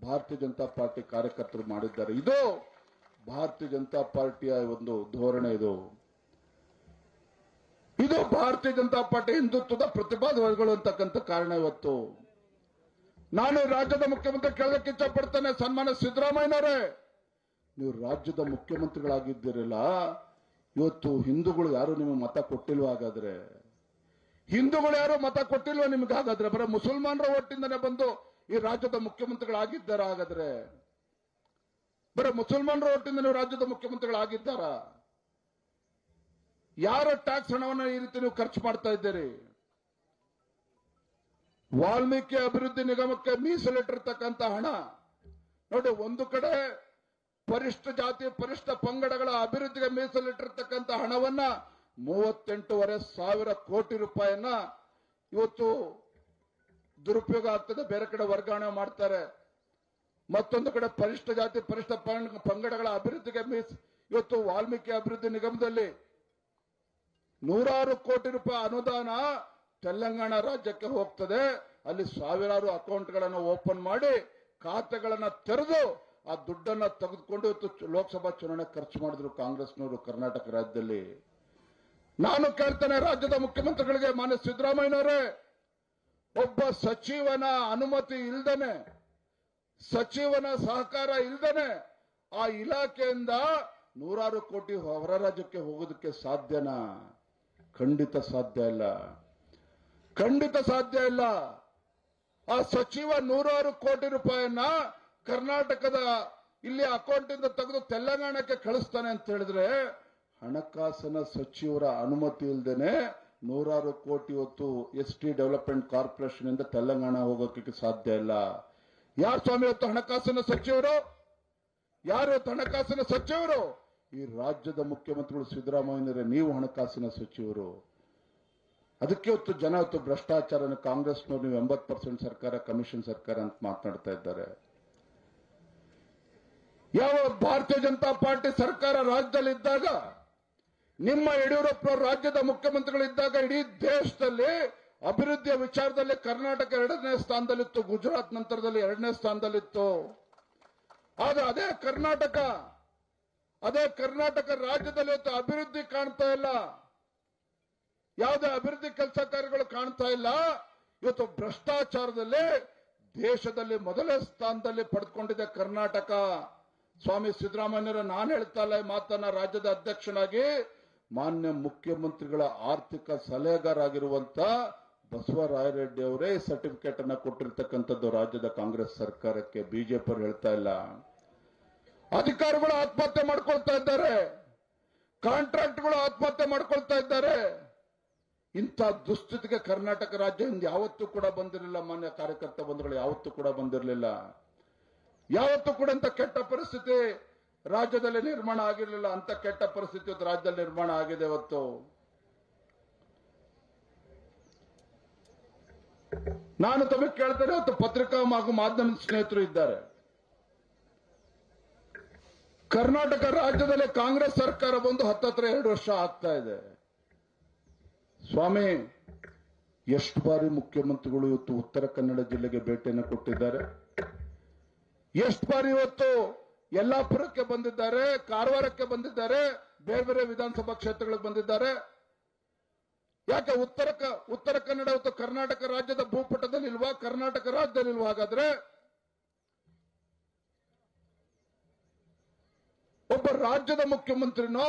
ಭಾರತೀಯ ಜನತಾ ಪಾರ್ಟಿ ಕಾರ್ಯಕರ್ತರು ಮಾಡಿದ್ದಾರೆ. ಇದು ಭಾರತೀಯ ಜನತಾ ಪಾರ್ಟಿಯ ಒಂದು ಧೋರಣೆ. ಇದು ಭಾರತೀಯ ಜನತಾ ಪಾರ್ಟಿ ಹಿಂದುತ್ವದ ಪ್ರತಿಪಾದನೆಗಳು ಅಂತಕ್ಕಂಥ ಕಾರಣ. ಇವತ್ತು ನಾನು ರಾಜ್ಯದ ಮುಖ್ಯಮಂತ್ರಿ ಕೇಳಕ್ಕೆ ಇಚ್ಛಪಡ್ತೇನೆ, ಸನ್ಮಾನ್ಯ ಸಿದ್ದರಾಮಯ್ಯನವರೇ, ನೀವು ರಾಜ್ಯದ ಮುಖ್ಯಮಂತ್ರಿಗಳಾಗಿದ್ದೀರಲ್ಲ, ಇವತ್ತು ಹಿಂದೂಗಳು ಯಾರು ನಿಮಗೆ ಮತ ಕೊಟ್ಟಿಲ್ವ? ಹಾಗಾದ್ರೆ ಹಿಂದೂಗಳು ಯಾರು ಮತ ಕೊಟ್ಟಿಲ್ವ ನಿಮ್ಗೆ? ಹಾಗಾದ್ರೆ ಬರೀ ಮುಸಲ್ಮಾನರ ಒಟ್ಟಿಂದನೇ ಬಂದು ಈ ರಾಜ್ಯದ ಮುಖ್ಯಮಂತ್ರಿಗಳಾಗಿದ್ದಾರ? ಹಾಗಾದ್ರೆ ಬರೀ ಮುಸಲ್ಮಾನರ ಒಟ್ಟಿಂದ ನೀವು ರಾಜ್ಯದ ಮುಖ್ಯಮಂತ್ರಿಗಳಾಗಿದ್ದಾರ? ಯಾರ ಟ್ಯಾಕ್ಸ್ ಹಣವನ್ನು ಈ ರೀತಿ ನೀವು ಖರ್ಚು ಮಾಡ್ತಾ ಇದ್ದೀರಿ? ವಾಲ್ಮೀಕಿ ಅಭಿವೃದ್ಧಿ ನಿಗಮಕ್ಕೆ ಮೀಸಲಿಟ್ಟಿರ್ತಕ್ಕಂಥ ಹಣ ನೋಡಿ, ಒಂದು ಕಡೆ ಪರಿಷ್ಠ ಜಾತಿ ಪರಿಷ್ಠ ಪಂಗಡಗಳ ಅಭಿವೃದ್ಧಿಗೆ ಮೀಸಲಿಟ್ಟಿರ್ತಕ್ಕಂಥ ಹಣವನ್ನ 38,500 ಕೋಟಿ ರೂಪಾಯಿಯನ್ನ ಇವತ್ತು ದುರುಪಯೋಗ ಆಗ್ತದೆ, ಬೇರೆ ಕಡೆ ವರ್ಗಾವಣೆ ಮಾಡ್ತಾರೆ. ಮತ್ತೊಂದು ಕಡೆ ಪರಿಷ್ಠ ಜಾತಿ ಪರಿಷ್ಠ ಪಂಗಡಗಳ ಅಭಿವೃದ್ಧಿಗೆ ಇವತ್ತು ವಾಲ್ಮೀಕಿ ಅಭಿವೃದ್ಧಿ ನಿಗಮದಲ್ಲಿ 100 ಕೋಟಿ ರೂಪಾಯಿ ಅನುದಾನ ತೆಲಂಗಾಣ ರಾಜ್ಯಕ್ಕೆ ಹೋಗ್ತದೆ. ಅಲ್ಲಿ ಸಾವಿರಾರು ಅಕೌಂಟ್ಗಳನ್ನು ಓಪನ್ ಮಾಡಿ ಖಾತೆಗಳನ್ನು ತೆರೆದು ಆ ದುಡ್ಡನ್ನ ತೆಗೆದುಕೊಂಡು ಇವತ್ತು ಲೋಕಸಭಾ ಚುನಾವಣೆ ಖರ್ಚು ಮಾಡಿದ್ರು ಕಾಂಗ್ರೆಸ್ನವರು ಕರ್ನಾಟಕ ರಾಜ್ಯದಲ್ಲಿ. ನಾನು ಕೇಳ್ತೇನೆ ರಾಜ್ಯದ ಮುಖ್ಯಮಂತ್ರಿಗಳಿಗೆ, ಮಾನ್ಯ ಸಿದ್ದರಾಮಯ್ಯನವರೇ, ಒಬ್ಬ ಸಚಿವನ ಅನುಮತಿ ಇಲ್ದೇನೆ, ಸಚಿವನ ಸಹಕಾರ ಇಲ್ದೇನೆ ಆ ಇಲಾಖೆಯಿಂದ 100 ಕೋಟಿ ಹೊರ ರಾಜ್ಯಕ್ಕೆ ಹೋಗೋದಕ್ಕೆ ಸಾಧ್ಯನಾ? ಖಂಡಿತ ಸಾಧ್ಯ ಇಲ್ಲ, ಖಂಡಿತ ಸಾಧ್ಯ ಇಲ್ಲ. ಆ ಸಚಿವ 100 ಕೋಟಿ ರೂಪಾಯಿಯನ್ನ ಕರ್ನಾಟಕದ ಇಲ್ಲಿ ಅಕೌಂಟ್ ಇಂದ ತೆಗೆದು ತೆಲಂಗಾಣಕ್ಕೆ ಕಳಿಸ್ತಾನೆ ಅಂತ ಹೇಳಿದ್ರೆ, ಹಣಕಾಸಿನ ಸಚಿವರ ಅನುಮತಿ ಇಲ್ಲದೇನೆ 100 ಕೋಟಿ ಇವತ್ತು ST ಡೆವಲಪ್ಮೆಂಟ್ ಕಾರ್ಪೊರೇಷನ್ ಇಂದ ತೆಲಂಗಾಣ ಹೋಗೋಕೆ ಸಾಧ್ಯ ಇಲ್ಲ. ಯಾರು ಸ್ವಾಮಿ ಇವತ್ತು ಹಣಕಾಸಿನ ಸಚಿವರು? ಯಾರು ಇವತ್ತು ಹಣಕಾಸಿನ ಸಚಿವರು? ಈ ರಾಜ್ಯದ ಮುಖ್ಯಮಂತ್ರಿಗಳು ಸಿದ್ದರಾಮಯ್ಯನವರೇ, ನೀವು ಹಣಕಾಸಿನ ಸಚಿವರು. ಅದಕ್ಕೆ ಇವತ್ತು ಜನ ಇವತ್ತು ಭ್ರಷ್ಟಾಚಾರ ಕಾಂಗ್ರೆಸ್ನವರು ನೀವು 80% ಸರ್ಕಾರ ಕಮಿಷನ್ ಸರ್ಕಾರ ಅಂತ ಮಾತನಾಡ್ತಾ ಇದ್ದಾರೆ. ಯಾವ ಭಾರತೀಯ ಜನತಾ ಪಾರ್ಟಿ ಸರ್ಕಾರ ರಾಜ್ಯದಲ್ಲಿದ್ದಾಗ, ನಿಮ್ಮ ಯಡಿಯೂರಪ್ಪನವರು ರಾಜ್ಯದ ಮುಖ್ಯಮಂತ್ರಿಗಳಿದ್ದಾಗ ಇಡೀ ದೇಶದಲ್ಲಿ ಅಭಿವೃದ್ಧಿಯ ವಿಚಾರದಲ್ಲಿ ಕರ್ನಾಟಕ 2ನೇ ಸ್ಥಾನದಲ್ಲಿತ್ತು, ಗುಜರಾತ್ ನಂತರದಲ್ಲಿ 2ನೇ ಸ್ಥಾನದಲ್ಲಿತ್ತು. ಆದ್ರೆ ಅದೇ ಕರ್ನಾಟಕ ರಾಜ್ಯದಲ್ಲಿ ಇವತ್ತು ಅಭಿವೃದ್ಧಿ ಕಾಣ್ತಾ ಇಲ್ಲ, ಯಾವುದೇ ಅಭಿವೃದ್ಧಿ ಕೆಲಸ ಕಾರ್ಯಗಳು ಕಾಣ್ತಾ ಇಲ್ಲ. ಇವತ್ತು ಭ್ರಷ್ಟಾಚಾರದಲ್ಲಿ ದೇಶದಲ್ಲಿ ಮೊದಲನೇ ಸ್ಥಾನದಲ್ಲಿ ಪಡೆದುಕೊಂಡಿದೆ ಕರ್ನಾಟಕ. ಸ್ವಾಮಿ ಸಿದ್ದರಾಮಯ್ಯರ ನಾನು ಹೇಳ್ತಾ ಇಲ್ಲ ಈ ಮಾತನ್ನ, ರಾಜ್ಯದ ಅಧ್ಯಕ್ಷನಾಗಿ ಮಾನ್ಯ ಮುಖ್ಯಮಂತ್ರಿಗಳ ಆರ್ಥಿಕ ಸಲಹೆಗಾರಾಗಿರುವಂತ ಬಸವರಾಯರೆಡ್ಡಿ ಅವರೇ ಸರ್ಟಿಫಿಕೇಟ್ ಅನ್ನ ಕೊಟ್ಟಿರ್ತಕ್ಕಂಥದ್ದು ರಾಜ್ಯದ ಕಾಂಗ್ರೆಸ್ ಸರ್ಕಾರಕ್ಕೆ. ಬಿಜೆಪಿ ಅವರು ಹೇಳ್ತಾ ಇಲ್ಲ. ಅಧಿಕಾರಿಗಳು ಆತ್ಮಹತ್ಯೆ ಮಾಡ್ಕೊಳ್ತಾ ಇದ್ದಾರೆ, ಕಾಂಟ್ರಾಕ್ಟ್ಗಳು ಆತ್ಮಹತ್ಯೆ ಮಾಡ್ಕೊಳ್ತಾ ಇದ್ದಾರೆ. ಇಂಥ ದುಸ್ಥಿತಿಗೆ ಕರ್ನಾಟಕ ರಾಜ್ಯ ಯಾವತ್ತೂ ಕೂಡ ಬಂದಿರಲಿಲ್ಲ. ಮಾನ್ಯ ಕಾರ್ಯಕರ್ತ ಬಂಧುಗಳು, ಯಾವತ್ತೂ ಕೂಡ ಬಂದಿರಲಿಲ್ಲ. ಯಾವತ್ತೂ ಕೂಡ ಅಂತ ಕೆಟ್ಟ ಪರಿಸ್ಥಿತಿ ರಾಜ್ಯದಲ್ಲಿ ನಿರ್ಮಾಣ ಆಗಿರಲಿಲ್ಲ. ಅಂತ ಕೆಟ್ಟ ಪರಿಸ್ಥಿತಿ ಇವತ್ತು ರಾಜ್ಯದಲ್ಲಿ ನಿರ್ಮಾಣ ಆಗಿದೆ. ಇವತ್ತು ನಾನು ತಮಗೆ ಕೇಳ್ತೇನೆ, ಇವತ್ತು ಪತ್ರಿಕಾ ಹಾಗೂ ಮಾಧ್ಯಮದ ಸ್ನೇಹಿತರು ಇದ್ದಾರೆ. ಕರ್ನಾಟಕ ರಾಜ್ಯದಲ್ಲಿ ಕಾಂಗ್ರೆಸ್ ಸರ್ಕಾರ ಬಂದು 2 ವರ್ಷ ಆಗ್ತಾ ಇದೆ. ಸ್ವಾಮಿ, ಎಷ್ಟು ಬಾರಿ ಮುಖ್ಯಮಂತ್ರಿಗಳು ಇವತ್ತು ಉತ್ತರ ಕನ್ನಡ ಜಿಲ್ಲೆಗೆ ಭೇಟಿಯನ್ನು ಕೊಟ್ಟಿದ್ದಾರೆ? ಎಷ್ಟು ಬಾರಿ ಇವತ್ತು ಯಲ್ಲಾಪುರಕ್ಕೆ ಬಂದಿದ್ದಾರೆ, ಕಾರವಾರಕ್ಕೆ ಬಂದಿದ್ದಾರೆ, ಬೇರೆ ಬೇರೆ ವಿಧಾನಸಭಾ ಕ್ಷೇತ್ರಗಳಿಗೆ ಬಂದಿದ್ದಾರೆ. ಯಾಕೆ ಉತ್ತರ ಕನ್ನಡ ಇವತ್ತು ಕರ್ನಾಟಕ ರಾಜ್ಯದ ಭೂಪಟದಲ್ಲಿ ಇಲ್ವಾ? ಕರ್ನಾಟಕ ರಾಜ್ಯದಲ್ಲಿ ಇಲ್ವಾ? ಹಾಗಾದ್ರೆ ಒಬ್ಬ ರಾಜ್ಯದ ಮುಖ್ಯಮಂತ್ರಿನೋ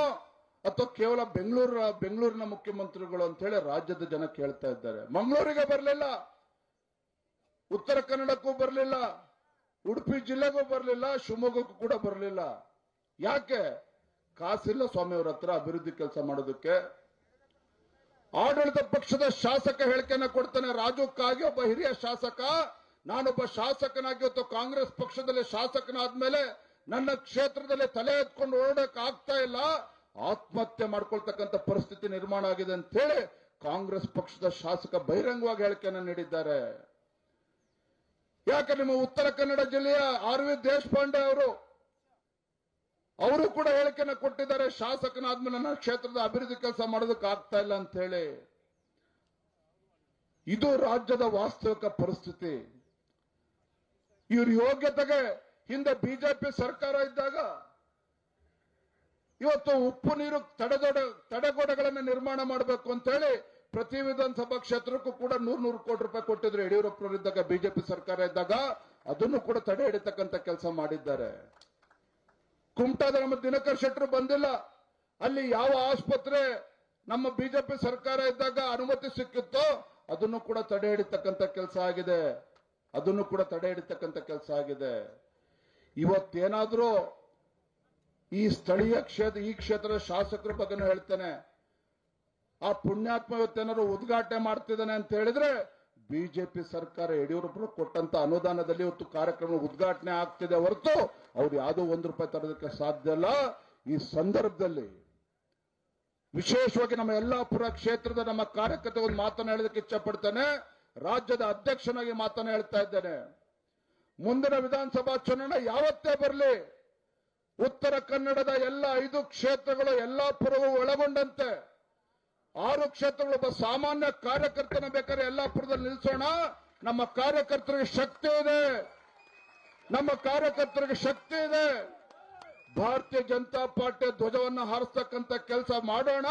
ಅಥವಾ ಕೇವಲ ಬೆಂಗಳೂರಿನ ಮುಖ್ಯಮಂತ್ರಿಗಳು ಅಂತ ಹೇಳಿ ರಾಜ್ಯದ ಜನ ಕೇಳ್ತಾ ಇದ್ದಾರೆ. ಮಂಗಳೂರಿಗೆ ಬರಲಿಲ್ಲ, ಉತ್ತರ ಕನ್ನಡಕ್ಕೂ ಬರಲಿಲ್ಲ, ಉಡುಪಿ ಜಿಲ್ಲೆಗೂ ಬರಲಿಲ್ಲ, ಶಿವಮೊಗ್ಗಕ್ಕೂ ಕೂಡ ಬರಲಿಲ್ಲ. ಯಾಕೆ? ಕಾಸಿಲ್ಲ ಸ್ವಾಮಿ ಅವರ ಹತ್ರ ಅಭಿವೃದ್ಧಿ ಕೆಲಸ ಮಾಡೋದಕ್ಕೆ. ಆಡಳಿತ ಪಕ್ಷದ ಶಾಸಕ ಹೇಳಿಕೆಯನ್ನ ಕೊಡ್ತಾನೆ. ರಾಜು ಕಾಗೆ ಒಬ್ಬ ಹಿರಿಯ ಶಾಸಕ, ನಾನೊಬ್ಬ ಶಾಸಕನಾಗಿ ಇವತ್ತು ಕಾಂಗ್ರೆಸ್ ಪಕ್ಷದಲ್ಲಿ ಶಾಸಕನಾದ್ಮೇಲೆ ನನ್ನ ಕ್ಷೇತ್ರದಲ್ಲಿ ತಲೆ ಎತ್ಕೊಂಡು ಓಡೋಕೆ ಆಗ್ತಾ ಇಲ್ಲ, ಆತ್ಮಹತ್ಯೆ ಮಾಡ್ಕೊಳ್ತಕ್ಕಂಥ ಪರಿಸ್ಥಿತಿ ನಿರ್ಮಾಣ ಆಗಿದೆ ಅಂತ ಹೇಳಿ ಕಾಂಗ್ರೆಸ್ ಪಕ್ಷದ ಶಾಸಕ ಬಹಿರಂಗವಾಗಿ ಹೇಳಿಕೆಯನ್ನು ನೀಡಿದ್ದಾರೆ. ಯಾಕೆ? ನಿಮ್ಮ ಉತ್ತರ ಕನ್ನಡ ಜಿಲ್ಲೆಯ ಆರ್.ವಿ. ದೇಶಪಾಂಡೆ ಅವರು ಕೂಡ ಹೇಳಿಕೆಯನ್ನು ಕೊಟ್ಟಿದ್ದಾರೆ, ಶಾಸಕನಾದ್ಮೇಲೆ ನನ್ನ ಕ್ಷೇತ್ರದ ಅಭಿವೃದ್ಧಿ ಕೆಲಸ ಮಾಡೋದಕ್ಕೆ ಆಗ್ತಾ ಇಲ್ಲ ಅಂತ ಹೇಳಿ. ಇದು ರಾಜ್ಯದ ವಾಸ್ತವಿಕ ಪರಿಸ್ಥಿತಿ. ಇವ್ರ ಯೋಗ್ಯತೆಗೆ ಹಿಂದೆ ಬಿಜೆಪಿ ಸರ್ಕಾರ ಇದ್ದಾಗ ಇವತ್ತು ಉಪ್ಪು ನೀರು ತಡೆಗೋಡೆಗಳನ್ನು ನಿರ್ಮಾಣ ಮಾಡಬೇಕು ಅಂತ ಹೇಳಿ ಪ್ರತಿ ವಿಧಾನಸಭಾ ಕ್ಷೇತ್ರಕ್ಕೂ ಕೂಡ 100 ಕೋಟಿ ರೂಪಾಯಿ ಕೊಟ್ಟಿದ್ರು. ಯಡಿಯೂರಪ್ಪನವರಿದ್ದಾಗ ಬಿಜೆಪಿ ಸರ್ಕಾರ ಇದ್ದಾಗ ಅದನ್ನು ಕೂಡ ತಡೆ ಹಿಡಿತಕ್ಕಂಥ ಕೆಲಸ ಮಾಡಿದ್ದಾರೆ. ಕುಮಟಾದ ನಮ್ಮ ದಿನಕರ್ ಶೆಟ್ಟರು ಬಂದಿಲ್ಲ, ಅಲ್ಲಿ ಯಾವ ಆಸ್ಪತ್ರೆ ನಮ್ಮ ಬಿಜೆಪಿ ಸರ್ಕಾರ ಇದ್ದಾಗ ಅನುಮತಿ ಸಿಕ್ಕಿತ್ತೋ ಅದನ್ನು ಕೂಡ ತಡೆ ಹಿಡಿತಕ್ಕಂಥ ಕೆಲಸ ಆಗಿದೆ. ಇವತ್ತೇನಾದ್ರೂ ಈ ಸ್ಥಳೀಯ ಕ್ಷೇತ್ರದ ಶಾಸಕರ ಬಗ್ಗೆ ಹೇಳ್ತಾನೆ, ಆ ಪುಣ್ಯಾತ್ಮ ಇವತ್ತೇನಾದ್ರು ಉದ್ಘಾಟನೆ ಮಾಡ್ತಿದ್ದಾನೆ ಅಂತ ಹೇಳಿದ್ರೆ ಬಿಜೆಪಿ ಸರ್ಕಾರ ಯಡಿಯೂರಪ್ಪರು ಕೊಟ್ಟಂತ ಅನುದಾನದಲ್ಲಿ ಇವತ್ತು ಕಾರ್ಯಕ್ರಮ ಉದ್ಘಾಟನೆ ಆಗ್ತಿದೆ ಹೊರತು ಅವ್ರು ಯಾವುದೋ ₹1 ತರೋದಕ್ಕೆ ಸಾಧ್ಯ ಇಲ್ಲ. ಈ ಸಂದರ್ಭದಲ್ಲಿ ವಿಶೇಷವಾಗಿ ನಮ್ಮ ಯಲ್ಲಾಪುರ ಕ್ಷೇತ್ರದ ನಮ್ಮ ಕಾರ್ಯಕರ್ತ ಒಂದು ಮಾತನ್ನು ಹೇಳೋದಕ್ಕೆ ಇಚ್ಛೆ ಪಡ್ತೇನೆ. ರಾಜ್ಯದ ಅಧ್ಯಕ್ಷನಾಗಿ ಮಾತನ್ನು ಹೇಳ್ತಾ ಇದ್ದೇನೆ. ಮುಂದಿನ ವಿಧಾನಸಭಾ ಚುನಾವಣೆ ಯಾವತ್ತೇ ಬರಲಿ, ಉತ್ತರ ಕನ್ನಡದ ಎಲ್ಲ 5 ಕ್ಷೇತ್ರಗಳು ಯಲ್ಲಾಪುರವು ಒಳಗೊಂಡಂತೆ 6 ಕ್ಷೇತ್ರಗಳು ಒಬ್ಬ ಸಾಮಾನ್ಯ ಕಾರ್ಯಕರ್ತನ ಬೇಕಾದ್ರೆ ಯಲ್ಲಾಪುರದಲ್ಲಿ ನಿಲ್ಲಿಸೋಣ. ನಮ್ಮ ಕಾರ್ಯಕರ್ತರಿಗೆ ಶಕ್ತಿ ಇದೆ. ಭಾರತೀಯ ಜನತಾ ಪಾರ್ಟಿ ಧ್ವಜವನ್ನು ಹಾರಿಸ್ತಕ್ಕಂಥ ಕೆಲಸ ಮಾಡೋಣ.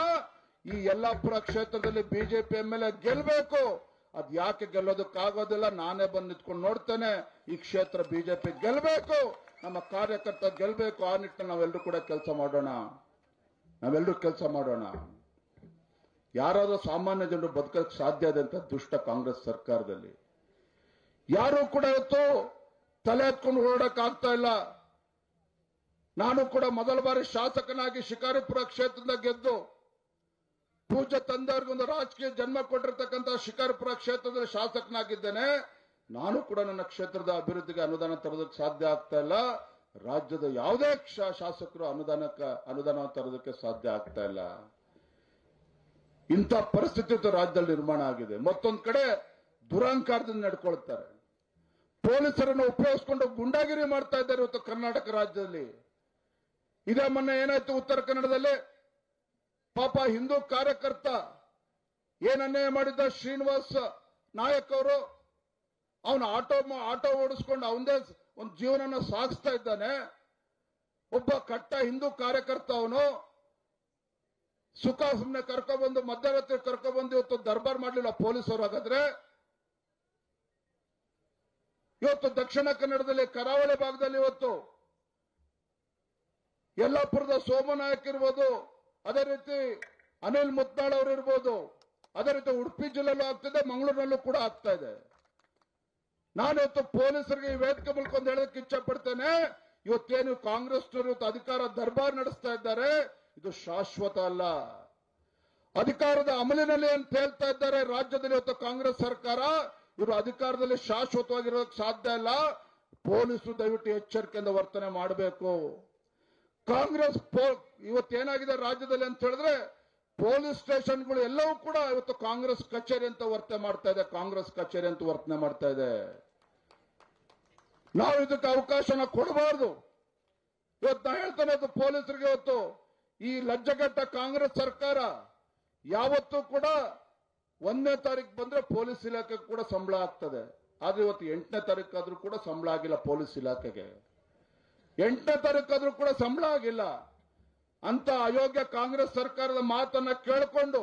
ಈ ಯಲ್ಲಾಪುರ ಕ್ಷೇತ್ರದಲ್ಲಿ ಬಿಜೆಪಿ ಎಂಎಲ್ಎ ಗೆಲ್ಲಬೇಕು. ಅದ್ ಯಾಕೆ ಗೆಲ್ಲೋದಕ್ಕಾಗೋದಿಲ್ಲ, ನಾನೇ ಬಂದು ನಿಂತ್ಕೊಂಡು ನೋಡ್ತೇನೆ. ಈ ಕ್ಷೇತ್ರ ಬಿಜೆಪಿ ಗೆಲ್ಲಬೇಕು, ನಮ್ಮ ಕಾರ್ಯಕರ್ತ ಗೆಲ್ಲಬೇಕು. ಆ ನಿಟ್ಟಿನಲ್ಲಿ ನಾವೆಲ್ಲರೂ ಕೂಡ ಕೆಲಸ ಮಾಡೋಣ. ಯಾರಾದ್ರೂ ಸಾಮಾನ್ಯ ಜನರು ಬದುಕಕ್ಕೆ ಸಾಧ್ಯ ಇದೆ ಅಂತ ದುಷ್ಟ ಕಾಂಗ್ರೆಸ್ ಸರ್ಕಾರದಲ್ಲಿ ಯಾರು ಕೂಡ ಇವತ್ತು ತಲೆ ಎತ್ಕೊಂಡು ಓಡಾಡಕ್ ಆಗ್ತಾ ಇಲ್ಲ. ನಾನು ಕೂಡ ಮೊದಲ ಬಾರಿ ಶಾಸಕನಾಗಿ ಶಿಕಾರಿಪುರ ಕ್ಷೇತ್ರದಿಂದ ಗೆದ್ದು ಪೂಜ್ಯ ತಂದೆಯವರಿಗೊಂದು ರಾಜಕೀಯ ಜನ್ಮ ಕೊಟ್ಟಿರ್ತಕ್ಕಂಥ ಶಿಕಾರಿಪುರ ಕ್ಷೇತ್ರದಲ್ಲಿ ಶಾಸಕನಾಗಿದ್ದೇನೆ. ನಾನು ಕೂಡ ನನ್ನ ಕ್ಷೇತ್ರದ ಅಭಿವೃದ್ಧಿಗೆ ಅನುದಾನ ತರೋದಕ್ಕೆ ಸಾಧ್ಯ ಆಗ್ತಾ ಇಲ್ಲ. ರಾಜ್ಯದ ಯಾವುದೇ ಶಾಸಕರು ಅನುದಾನ ತರೋದಕ್ಕೆ ಸಾಧ್ಯ ಆಗ್ತಾ ಇಲ್ಲ. ಇಂಥ ಪರಿಸ್ಥಿತಿ ರಾಜ್ಯದಲ್ಲಿ ನಿರ್ಮಾಣ ಆಗಿದೆ. ಮತ್ತೊಂದು ಕಡೆ ದುರಹಂಕಾರದಿಂದ ನಡ್ಕೊಳ್ತಾರೆ, ಪೊಲೀಸರನ್ನು ಉಪಯೋಗಿಸಿಕೊಂಡು ಗುಂಡಾಗಿರಿ ಮಾಡ್ತಾ ಇದ್ದಾರೆ ಇವತ್ತು ಕರ್ನಾಟಕ ರಾಜ್ಯದಲ್ಲಿ. ಇದೇ ಮೊನ್ನೆ ಏನಾಯ್ತು ಉತ್ತರ ಕನ್ನಡದಲ್ಲಿ, ಪಾಪ ಹಿಂದೂ ಕಾರ್ಯಕರ್ತ ಏನನ್ಯಾಯ ಮಾಡಿದ್ದ ಶ್ರೀನಿವಾಸ್ ನಾಯಕ್ ಅವರು, ಅವನು ಆಟೋ ಓಡಿಸ್ಕೊಂಡು ಅವನದೇ ಒಂದು ಜೀವನನ ಸಾಗಿಸ್ತಾ ಇದ್ದಾನೆ. ಒಬ್ಬ ಕಟ್ಟ ಹಿಂದೂ ಕಾರ್ಯಕರ್ತ ಅವನು ಸುಮ್ಮನೆ ಕರ್ಕೊಬಂದು ಮಧ್ಯರಾತ್ರಿ ಕರ್ಕೊಬಂದು ಇವತ್ತು ದರ್ಬಾರ್ ಮಾಡಲಿಲ್ಲ ಪೊಲೀಸರು. ಹಾಗಾದ್ರೆ ಇವತ್ತು ದಕ್ಷಿಣ ಕನ್ನಡದಲ್ಲಿ ಕರಾವಳಿ ಭಾಗದಲ್ಲಿ ಇವತ್ತು ಯಲ್ಲಾಪುರದ ಸೋಮನಾಯಕ್ ಇರ್ಬೋದು, ಅದೇ ರೀತಿ ಅನಿಲ್ ಮುತ್ನಾಳ್ ಅವರು ಇರ್ಬೋದು, ಅದೇ ರೀತಿ ಉಡುಪಿ ಜಿಲ್ಲೆಯಲ್ಲೂ ಆಗ್ತಿದೆ, ಮಂಗಳೂರಿನಲ್ಲೂ ಕೂಡ ಆಗ್ತಾ ಇದೆ. ನಾನಿವತ್ತು ಪೊಲೀಸರಿಗೆ ಈ ವೇದಿಕೆ ಮೂಲಕ ಒಂದು ಹೇಳೋದಕ್ಕೆ ಇಚ್ಛೆ ಪಡ್ತೇನೆ. ಇವತ್ತೇನು ಕಾಂಗ್ರೆಸ್ನವರು ಇವತ್ತು ಅಧಿಕಾರ ದರ್ಬಾರ್ ನಡೆಸ್ತಾ ಇದ್ದಾರೆ, ಇದು ಶಾಶ್ವತ ಅಲ್ಲ. ಅಧಿಕಾರದ ಅಮಲಿನಲ್ಲಿ ಅಂತ ಹೇಳ್ತಾ ಇದ್ದಾರೆ ರಾಜ್ಯದಲ್ಲಿ ಇವತ್ತು ಕಾಂಗ್ರೆಸ್ ಸರ್ಕಾರ. ಇವರು ಅಧಿಕಾರದಲ್ಲಿ ಶಾಶ್ವತವಾಗಿರೋದಕ್ಕೆ ಸಾಧ್ಯ ಇಲ್ಲ. ಪೊಲೀಸರು ದಯವಿಟ್ಟು ಎಚ್ಚರಿಕೆಯಿಂದ ವರ್ತನೆ ಮಾಡಬೇಕು. ಕಾಂಗ್ರೆಸ್ ಇವತ್ತೇನಾಗಿದೆ ರಾಜ್ಯದಲ್ಲಿ ಅಂತ ಹೇಳಿದ್ರೆ, ಪೊಲೀಸ್ ಸ್ಟೇಷನ್ಗಳು ಎಲ್ಲವೂ ಕೂಡ ಇವತ್ತು ಕಾಂಗ್ರೆಸ್ ಕಚೇರಿ ಅಂತ ವರ್ತನೆ ಮಾಡ್ತಾ ಇದೆ. ನಾವು ಇದಕ್ಕೆ ಅವಕಾಶನ ಕೊಡಬಾರದು. ಇವತ್ತು ನಾ ಹೇಳ್ತಾನೆ, ಪೊಲೀಸರಿಗೆ ಇವತ್ತು ಈ ಲಜ್ಜೆಗೆಟ್ಟ ಕಾಂಗ್ರೆಸ್ ಸರ್ಕಾರ ಯಾವತ್ತೂ ಕೂಡ 1ನೇ ತಾರೀಕು ಬಂದ್ರೆ ಪೊಲೀಸ್ ಇಲಾಖೆಗೆ ಕೂಡ ಸಂಬಳ ಆಗ್ತದೆ. ಆದ್ರೆ ಇವತ್ತು 8ನೇ ತಾರೀಕಾದ್ರೂ ಕೂಡ ಸಂಬಳ ಆಗಿಲ್ಲ ಪೊಲೀಸ್ ಇಲಾಖೆಗೆ. 8ನೇ ತಾರೀಕಾದ್ರೂ ಕೂಡ ಸಂಬಳ ಆಗಿಲ್ಲ. ಅಂತ ಅಯೋಗ್ಯ ಕಾಂಗ್ರೆಸ್ ಸರ್ಕಾರದ ಮಾತನ್ನ ಕೇಳಿಕೊಂಡು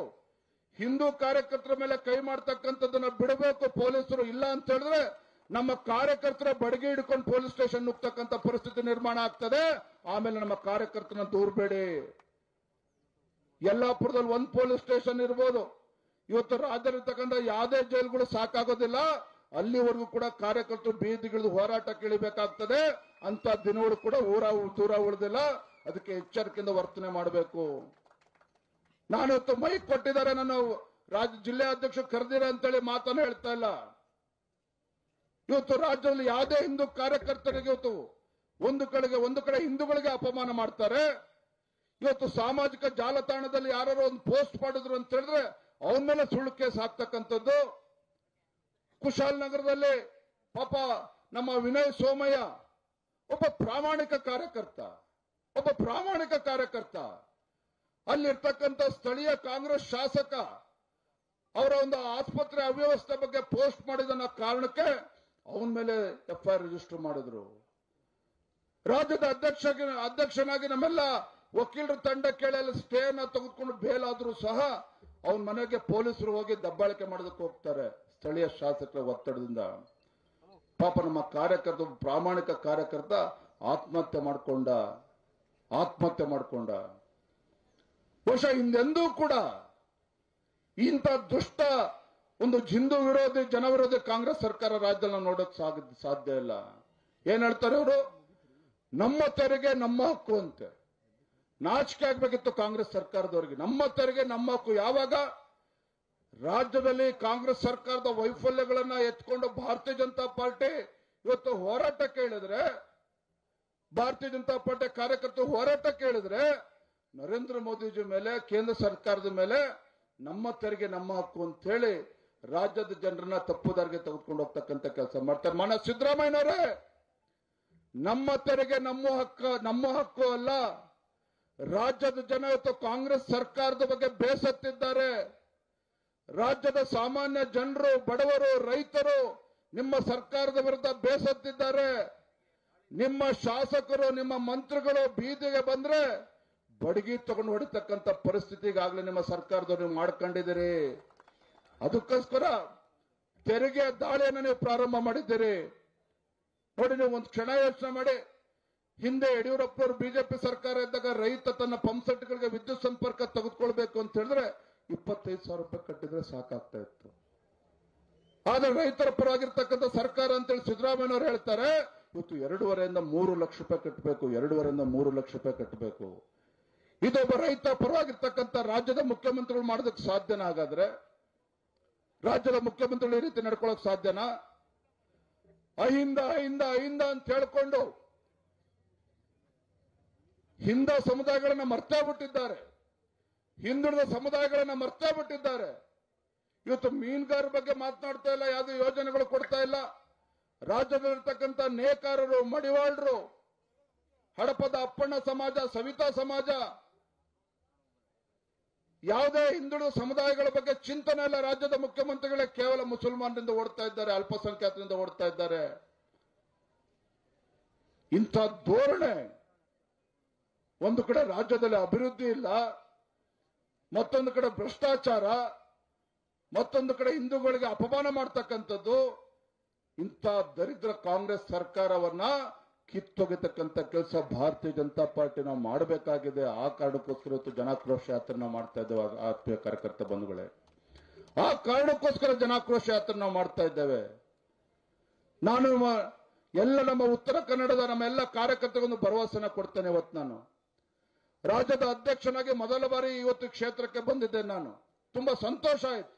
ಹಿಂದೂ ಕಾರ್ಯಕರ್ತರ ಮೇಲೆ ಕೈ ಮಾಡ್ತಕ್ಕಂಥದ್ದನ್ನ ಬಿಡಬೇಕು ಪೊಲೀಸರು. ಇಲ್ಲ ಅಂತ ಹೇಳಿದ್ರೆ ನಮ್ಮ ಕಾರ್ಯಕರ್ತರ ಬಡಗಿ ಹಿಡ್ಕೊಂಡು ಪೊಲೀಸ್ ಸ್ಟೇಷನ್ ನುಗ್ತಕ್ಕಂಥ ಪರಿಸ್ಥಿತಿ ನಿರ್ಮಾಣ ಆಗ್ತದೆ. ಆಮೇಲೆ ನಮ್ಮ ಕಾರ್ಯಕರ್ತನ ದೂರಬೇಡಿ. ಯಲ್ಲಾಪುರದಲ್ಲಿ ಒಂದು ಪೊಲೀಸ್ ಸ್ಟೇಷನ್ ಇರ್ಬೋದು. ಇವತ್ತು ರಾಜ್ಯದಲ್ಲಿರ್ತಕ್ಕಂಥ ಯಾವುದೇ ಜೈಲುಗಳು ಸಾಕಾಗೋದಿಲ್ಲ. ಅಲ್ಲಿವರೆಗೂ ಕೂಡ ಕಾರ್ಯಕರ್ತರು ಬೀದಿಗಿಳಿದು ಹೋರಾಟಕ್ಕೆ ಇಳಿಬೇಕಾಗ್ತದೆ. ಅಂತ ದಿನಗಳು ಕೂಡ ದೂರ ಉಳಿದಿಲ್ಲ. ಅದಕ್ಕೆ ಎಚ್ಚರಿಕೆಯಿಂದ ವರ್ತನೆ ಮಾಡಬೇಕು. ನಾನಿವತ್ತು ಮೈಕ್ ಕೊಟ್ಟಿದ್ದಾರೆ, ನಾನು ಜಿಲ್ಲಾ ಅಧ್ಯಕ್ಷರು ಕರೆದಿರ ಅಂತೇಳಿ ಮಾತನ್ನು ಹೇಳ್ತಾ ಇಲ್ಲ. ಇವತ್ತು ರಾಜ್ಯದಲ್ಲಿ ಯಾವುದೇ ಹಿಂದೂ ಕಾರ್ಯಕರ್ತರಿಗೆ ಇವತ್ತು ಒಂದು ಕಡೆ ಹಿಂದೂಗಳಿಗೆ ಅಪಮಾನ ಮಾಡ್ತಾರೆ. ಇವತ್ತು ಸಾಮಾಜಿಕ ಜಾಲತಾಣದಲ್ಲಿ ಯಾರು ಒಂದು ಪೋಸ್ಟ್ ಮಾಡಿದ್ರು ಅಂತ ಹೇಳಿದ್ರೆ ಅವನ ಮೇಲೆ ಸುಳ್ಳು ಕೇಸ್ ಹಾಕ್ತಕ್ಕಂಥದ್ದು. ಕುಶಾಲನಗರದಲ್ಲಿ ಪಾಪ ನಮ್ಮ ವಿನಯ್ ಸೋಮಯ್ಯ ಒಬ್ಬ ಪ್ರಾಮಾಣಿಕ ಕಾರ್ಯಕರ್ತ, ಅಲ್ಲಿರ್ತಕ್ಕಂಥ ಸ್ಥಳೀಯ ಕಾಂಗ್ರೆಸ್ ಶಾಸಕ ಅವರ ಒಂದು ಆಸ್ಪತ್ರೆ ಅವ್ಯವಸ್ಥೆ ಬಗ್ಗೆ ಪೋಸ್ಟ್ ಮಾಡಿದ ಕಾರಣಕ್ಕೆ ಅವನ ಮೇಲೆ ಎಫ್ಐಆರ್ ರಿಜಿಸ್ಟರ್ ಮಾಡಿದ್ರು. ರಾಜ್ಯದ ಅಧ್ಯಕ್ಷನಾಗಿ ನಮ್ಮೆಲ್ಲ ವಕೀಲರ ತಂಡ ಕೇಳಲು ಸ್ಟೇನ ತೆಗೆದುಕೊಂಡು ಬೇಲ್ ಆದ್ರೂ ಸಹ ಅವನ ಮನೆಗೆ ಪೊಲೀಸರು ಹೋಗಿ ದಬ್ಬಾಳಿಕೆ ಮಾಡೋದಕ್ಕೆ ಹೋಗ್ತಾರೆ ಸ್ಥಳೀಯ ಶಾಸಕರ ಒತ್ತಡದಿಂದ. ಪಾಪ ನಮ್ಮ ಕಾರ್ಯಕರ್ತ, ಪ್ರಾಮಾಣಿಕ ಕಾರ್ಯಕರ್ತ ಆತ್ಮಹತ್ಯೆ ಮಾಡ್ಕೊಂಡ. ಬಹುಶಃ ಹಿಂದೆಂದೂ ಕೂಡ ಇಂಥ ದುಷ್ಟ ಒಂದು ಹಿಂದೂ ವಿರೋಧಿ, ಜನ ವಿರೋಧಿ ಕಾಂಗ್ರೆಸ್ ಸರ್ಕಾರ ರಾಜ್ಯದಲ್ಲಿ ನೋಡೋಕ್ ಸಾಧ್ಯ ಇಲ್ಲ. ಏನ್ ಹೇಳ್ತಾರೆ ಅವರು? ನಮ್ಮ ತೆರಿಗೆ ನಮ್ಮ ಹಕ್ಕು ಅಂತೆ. ನಾಚಿಕೆ ಆಗ್ಬೇಕಿತ್ತು ಕಾಂಗ್ರೆಸ್ ಸರ್ಕಾರದವರಿಗೆ. ನಮ್ಮ ತೆರಿಗೆ ನಮ್ಮ ಹಕ್ಕು. ಯಾವಾಗ ರಾಜ್ಯದಲ್ಲಿ ಕಾಂಗ್ರೆಸ್ ಸರ್ಕಾರದ ವೈಫಲ್ಯಗಳನ್ನ ಎತ್ಕೊಂಡು ಭಾರತೀಯ ಜನತಾ ಪಾರ್ಟಿ ಇವತ್ತು ಹೋರಾಟಕ್ಕೆ ಇಳಿದ್ರೆ, ಭಾರತೀಯ ಜನತಾ ಪಾರ್ಟಿ ಕಾರ್ಯಕರ್ತರು ಹೋರಾಟಕ್ಕೆ ಇಳಿದ್ರೆ, ನರೇಂದ್ರ ಮೋದಿಜಿ ಮೇಲೆ, ಕೇಂದ್ರ ಸರ್ಕಾರದ ಮೇಲೆ ನಮ್ಮ ತೆರಿಗೆ ನಮ್ಮ ಹಕ್ಕು ಅಂತ ಹೇಳಿ ರಾಜ್ಯದ ಜನರನ್ನ ತಪ್ಪುದಾರಿಗೆ ತೆಗೆದುಕೊಂಡು ಹೋಗ್ತಕ್ಕಂಥ ಕೆಲಸ ಮಾಡ್ತಾರೆ. ಮಾನ್ಯ ಸಿದ್ದರಾಮಯ್ಯನವರೇ, ನಮ್ಮ ತೆರಿಗೆ ನಮ್ಮ ಹಕ್ಕು ಅಲ್ಲ. ರಾಜ್ಯದ ಜನ ಇವತ್ತು ಕಾಂಗ್ರೆಸ್ ಸರ್ಕಾರದ ಬಗ್ಗೆ ಬೇಸತ್ತಿದ್ದಾರೆ. ರಾಜ್ಯದ ಸಾಮಾನ್ಯ ಜನರು, ಬಡವರು, ರೈತರು ನಿಮ್ಮ ಸರ್ಕಾರದ ವಿರುದ್ಧ ಬೇಸತ್ತಿದ್ದಾರೆ. ನಿಮ್ಮ ಶಾಸಕರು, ನಿಮ್ಮ ಮಂತ್ರಿಗಳು ಬೀದಿಗೆ ಬಂದ್ರೆ ಬಡಗಿ ತಗೊಂಡು ಹೊಡಿತಕ್ಕಂಥ ಪರಿಸ್ಥಿತಿಗಾಗಲೇ ನಿಮ್ಮ ಸರ್ಕಾರದವರು ನೀವು ಮಾಡ್ಕೊಂಡಿದ್ದೀರಿ. ಅದಕ್ಕೋಸ್ಕರ ತೆರಿಗೆ ದಾಳಿಯನ್ನು ನೀವು ಪ್ರಾರಂಭ ಮಾಡಿದ್ದೀರಿ. ನೋಡಿ, ನೀವು ಒಂದು ಕ್ಷಣ ಯೋಚನೆ ಮಾಡಿ. ಹಿಂದೆ ಯಡಿಯೂರಪ್ಪನವರು ಬಿಜೆಪಿ ಸರ್ಕಾರ ಇದ್ದಾಗ ರೈತ ತನ್ನ ಪಂಪ್ಸೆಟ್ಗಳಿಗೆ ವಿದ್ಯುತ್ ಸಂಪರ್ಕ ತೆಗೆದುಕೊಳ್ಬೇಕು ಅಂತ ಹೇಳಿದ್ರೆ 25,000 ರೂಪಾಯಿ ಕಟ್ಟಿದ್ರೆ ಸಾಕಾಗ್ತಾ ಇತ್ತು. ಆದ್ರೆ ರೈತರ ಪರವಾಗಿರ್ತಕ್ಕಂಥ ಸರ್ಕಾರ ಅಂತೇಳಿ ಸಿದ್ದರಾಮಯ್ಯನವರು ಹೇಳ್ತಾರೆ, ಇವತ್ತು 2.5 ಇಂದ 3 ಲಕ್ಷ ರೂಪಾಯಿ ಕಟ್ಟಬೇಕು. 2.5 ಇಂದ 3 ಲಕ್ಷ ರೂಪಾಯಿ ಕಟ್ಟಬೇಕು. ಇದೊಬ್ಬ ರೈತ ಪರವಾಗಿರ್ತಕ್ಕಂಥ ರಾಜ್ಯದ ಮುಖ್ಯಮಂತ್ರಿಗಳು ಮಾಡೋದಕ್ಕೆ ಸಾಧ್ಯನಾ? ಹಾಗಾದ್ರೆ ರಾಜ್ಯದ ಮುಖ್ಯಮಂತ್ರಿಗಳು ಈ ರೀತಿ ನಡ್ಕೊಳ್ಳೋಕೆ ಸಾಧ್ಯನಾ? ಅಹಿಂದ ಅಂತ ಹೇಳ್ಕೊಂಡು ಹಿಂದ ಸಮುದಾಯಗಳನ್ನ ಮರ್ತಾ ಬಿಟ್ಟಿದ್ದಾರೆ. ಹಿಂದುಳಿದ ಸಮುದಾಯಗಳನ್ನ ಮರ್ತಾ ಬಿಟ್ಟಿದ್ದಾರೆ. ಇವತ್ತು ಮೀನುಗಾರರ ಬಗ್ಗೆ ಮಾತನಾಡ್ತಾ ಇಲ್ಲ, ಯಾವುದೇ ಯೋಜನೆಗಳು ಕೊಡ್ತಾ ಇಲ್ಲ. ರಾಜ್ಯದಲ್ಲಿರ್ತಕ್ಕಂಥ ನೇಕಾರರು, ಮಡಿವಾಳರು, ಹಡಪದ ಅಪ್ಪಣ್ಣ ಸಮಾಜ, ಸವಿತಾ ಸಮಾಜ, ಯಾವುದೇ ಹಿಂದುಳಿದ ಸಮುದಾಯಗಳ ಬಗ್ಗೆ ಚಿಂತನೆ ಇಲ್ಲ. ರಾಜ್ಯದ ಮುಖ್ಯಮಂತ್ರಿಗಳೇ ಕೇವಲ ಮುಸಲ್ಮಾನರಿಂದ ಓಡ್ತಾ ಇದ್ದಾರೆ, ಅಲ್ಪಸಂಖ್ಯಾತರಿಂದ ಓಡ್ತಾ ಇದ್ದಾರೆ. ಇಂಥ ಧೋರಣೆ, ಒಂದು ಕಡೆ ರಾಜ್ಯದಲ್ಲಿ ಅಭಿವೃದ್ಧಿ ಇಲ್ಲ, ಮತ್ತೊಂದು ಕಡೆ ಭ್ರಷ್ಟಾಚಾರ, ಮತ್ತೊಂದು ಕಡೆ ಹಿಂದೂಗಳಿಗೆ ಅಪಮಾನ ಮಾಡ್ತಕ್ಕಂಥದ್ದು. ಇಂಥ ದರಿದ್ರ ಕಾಂಗ್ರೆಸ್ ಸರ್ಕಾರವನ್ನ ಕಿತ್ತೊಗೆತಕ್ಕಂಥ ಕೆಲಸ ಭಾರತೀಯ ಜನತಾ ಪಾರ್ಟಿ ನಾವು ಮಾಡಬೇಕಾಗಿದೆ. ಆ ಕಾರಣಕ್ಕೋಸ್ಕರ ಇವತ್ತು ಜನಾಕ್ರೋಶ ಯಾತ್ರೆ ನಾವು ಮಾಡ್ತಾ ಇದ್ದೇವೆ. ಆತ್ಮೀಯ ಕಾರ್ಯಕರ್ತ ಬಂಧುಗಳೇ, ಆ ಕಾರಣಕ್ಕೋಸ್ಕರ ಜನಾಕ್ರೋಶ ಯಾತ್ರೆ ನಾವು ಮಾಡ್ತಾ ಇದ್ದೇವೆ. ನಾನು ಎಲ್ಲ ನಮ್ಮ ಉತ್ತರ ಕನ್ನಡದ ನಮ್ಮ ಎಲ್ಲ ಕಾರ್ಯಕರ್ತರಿಗೊಂದು ಭರವಸೆನ ಕೊಡ್ತೇನೆ. ಇವತ್ತು ನಾನು ರಾಜ್ಯದ ಅಧ್ಯಕ್ಷನಾಗಿ ಮೊದಲ ಬಾರಿ ಇವತ್ತು ಕ್ಷೇತ್ರಕ್ಕೆ ಬಂದಿದ್ದೇನೆ. ನಾನು ತುಂಬಾ ಸಂತೋಷ ಆಯ್ತು.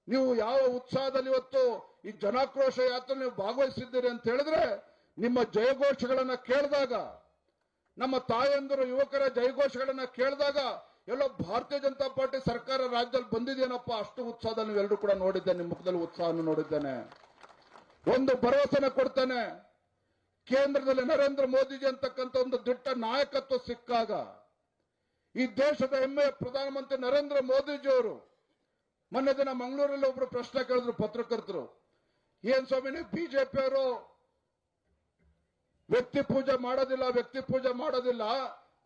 ನೀವು ಯಾವ ಉತ್ಸಾಹದಲ್ಲಿ ಇವತ್ತು ಈ ಜನಾಕ್ರೋಶ ಯಾತ್ರೆ ನೀವು ಭಾಗವಹಿಸಿದ್ದೀರಿ ಅಂತ ಹೇಳಿದ್ರೆ, ನಿಮ್ಮ ಜಯಘೋಷಗಳನ್ನ ಕೇಳಿದಾಗ, ನಮ್ಮ ತಾಯಂದಿರು ಯುವಕರ ಜಯಘೋಷಗಳನ್ನ ಕೇಳಿದಾಗ ಎಲ್ಲೋ ಭಾರತೀಯ ಜನತಾ ಪಾರ್ಟಿ ಸರ್ಕಾರ ರಾಜ್ಯದಲ್ಲಿ ಬಂದಿದೆಯೇನಪ್ಪ, ಅಷ್ಟು ಉತ್ಸಾಹದಲ್ಲಿ ನೀವೆಲ್ಲರೂ ಕೂಡ ನೋಡಿದ್ದೇನೆ. ನಿಮ್ಮ ಮುಖದಲ್ಲಿ ಉತ್ಸಾಹವನ್ನು ನೋಡಿದ್ದೇನೆ. ಒಂದು ಭರವಸೆನ ಕೊಡ್ತೇನೆ. ಕೇಂದ್ರದಲ್ಲಿ ನರೇಂದ್ರ ಮೋದಿಜಿ ಅಂತಕ್ಕಂಥ ಒಂದು ದಿಟ್ಟ ನಾಯಕತ್ವ ಸಿಕ್ಕಾಗ, ಈ ದೇಶದ ಹೆಮ್ಮೆಯ ಪ್ರಧಾನಮಂತ್ರಿ ನರೇಂದ್ರ ಮೋದಿಜಿ ಅವರು ಮೊನ್ನೆ ದಿನ ಮಂಗಳೂರಲ್ಲಿ ಒಬ್ರು ಪ್ರಶ್ನೆ ಕೇಳಿದ್ರು ಪತ್ರಕರ್ತರು, ಏನ್ ಸ್ವಾಮಿ ನೀವು ಬಿಜೆಪಿಯವರು ವ್ಯಕ್ತಿ ಪೂಜೆ ಮಾಡೋದಿಲ್ಲ,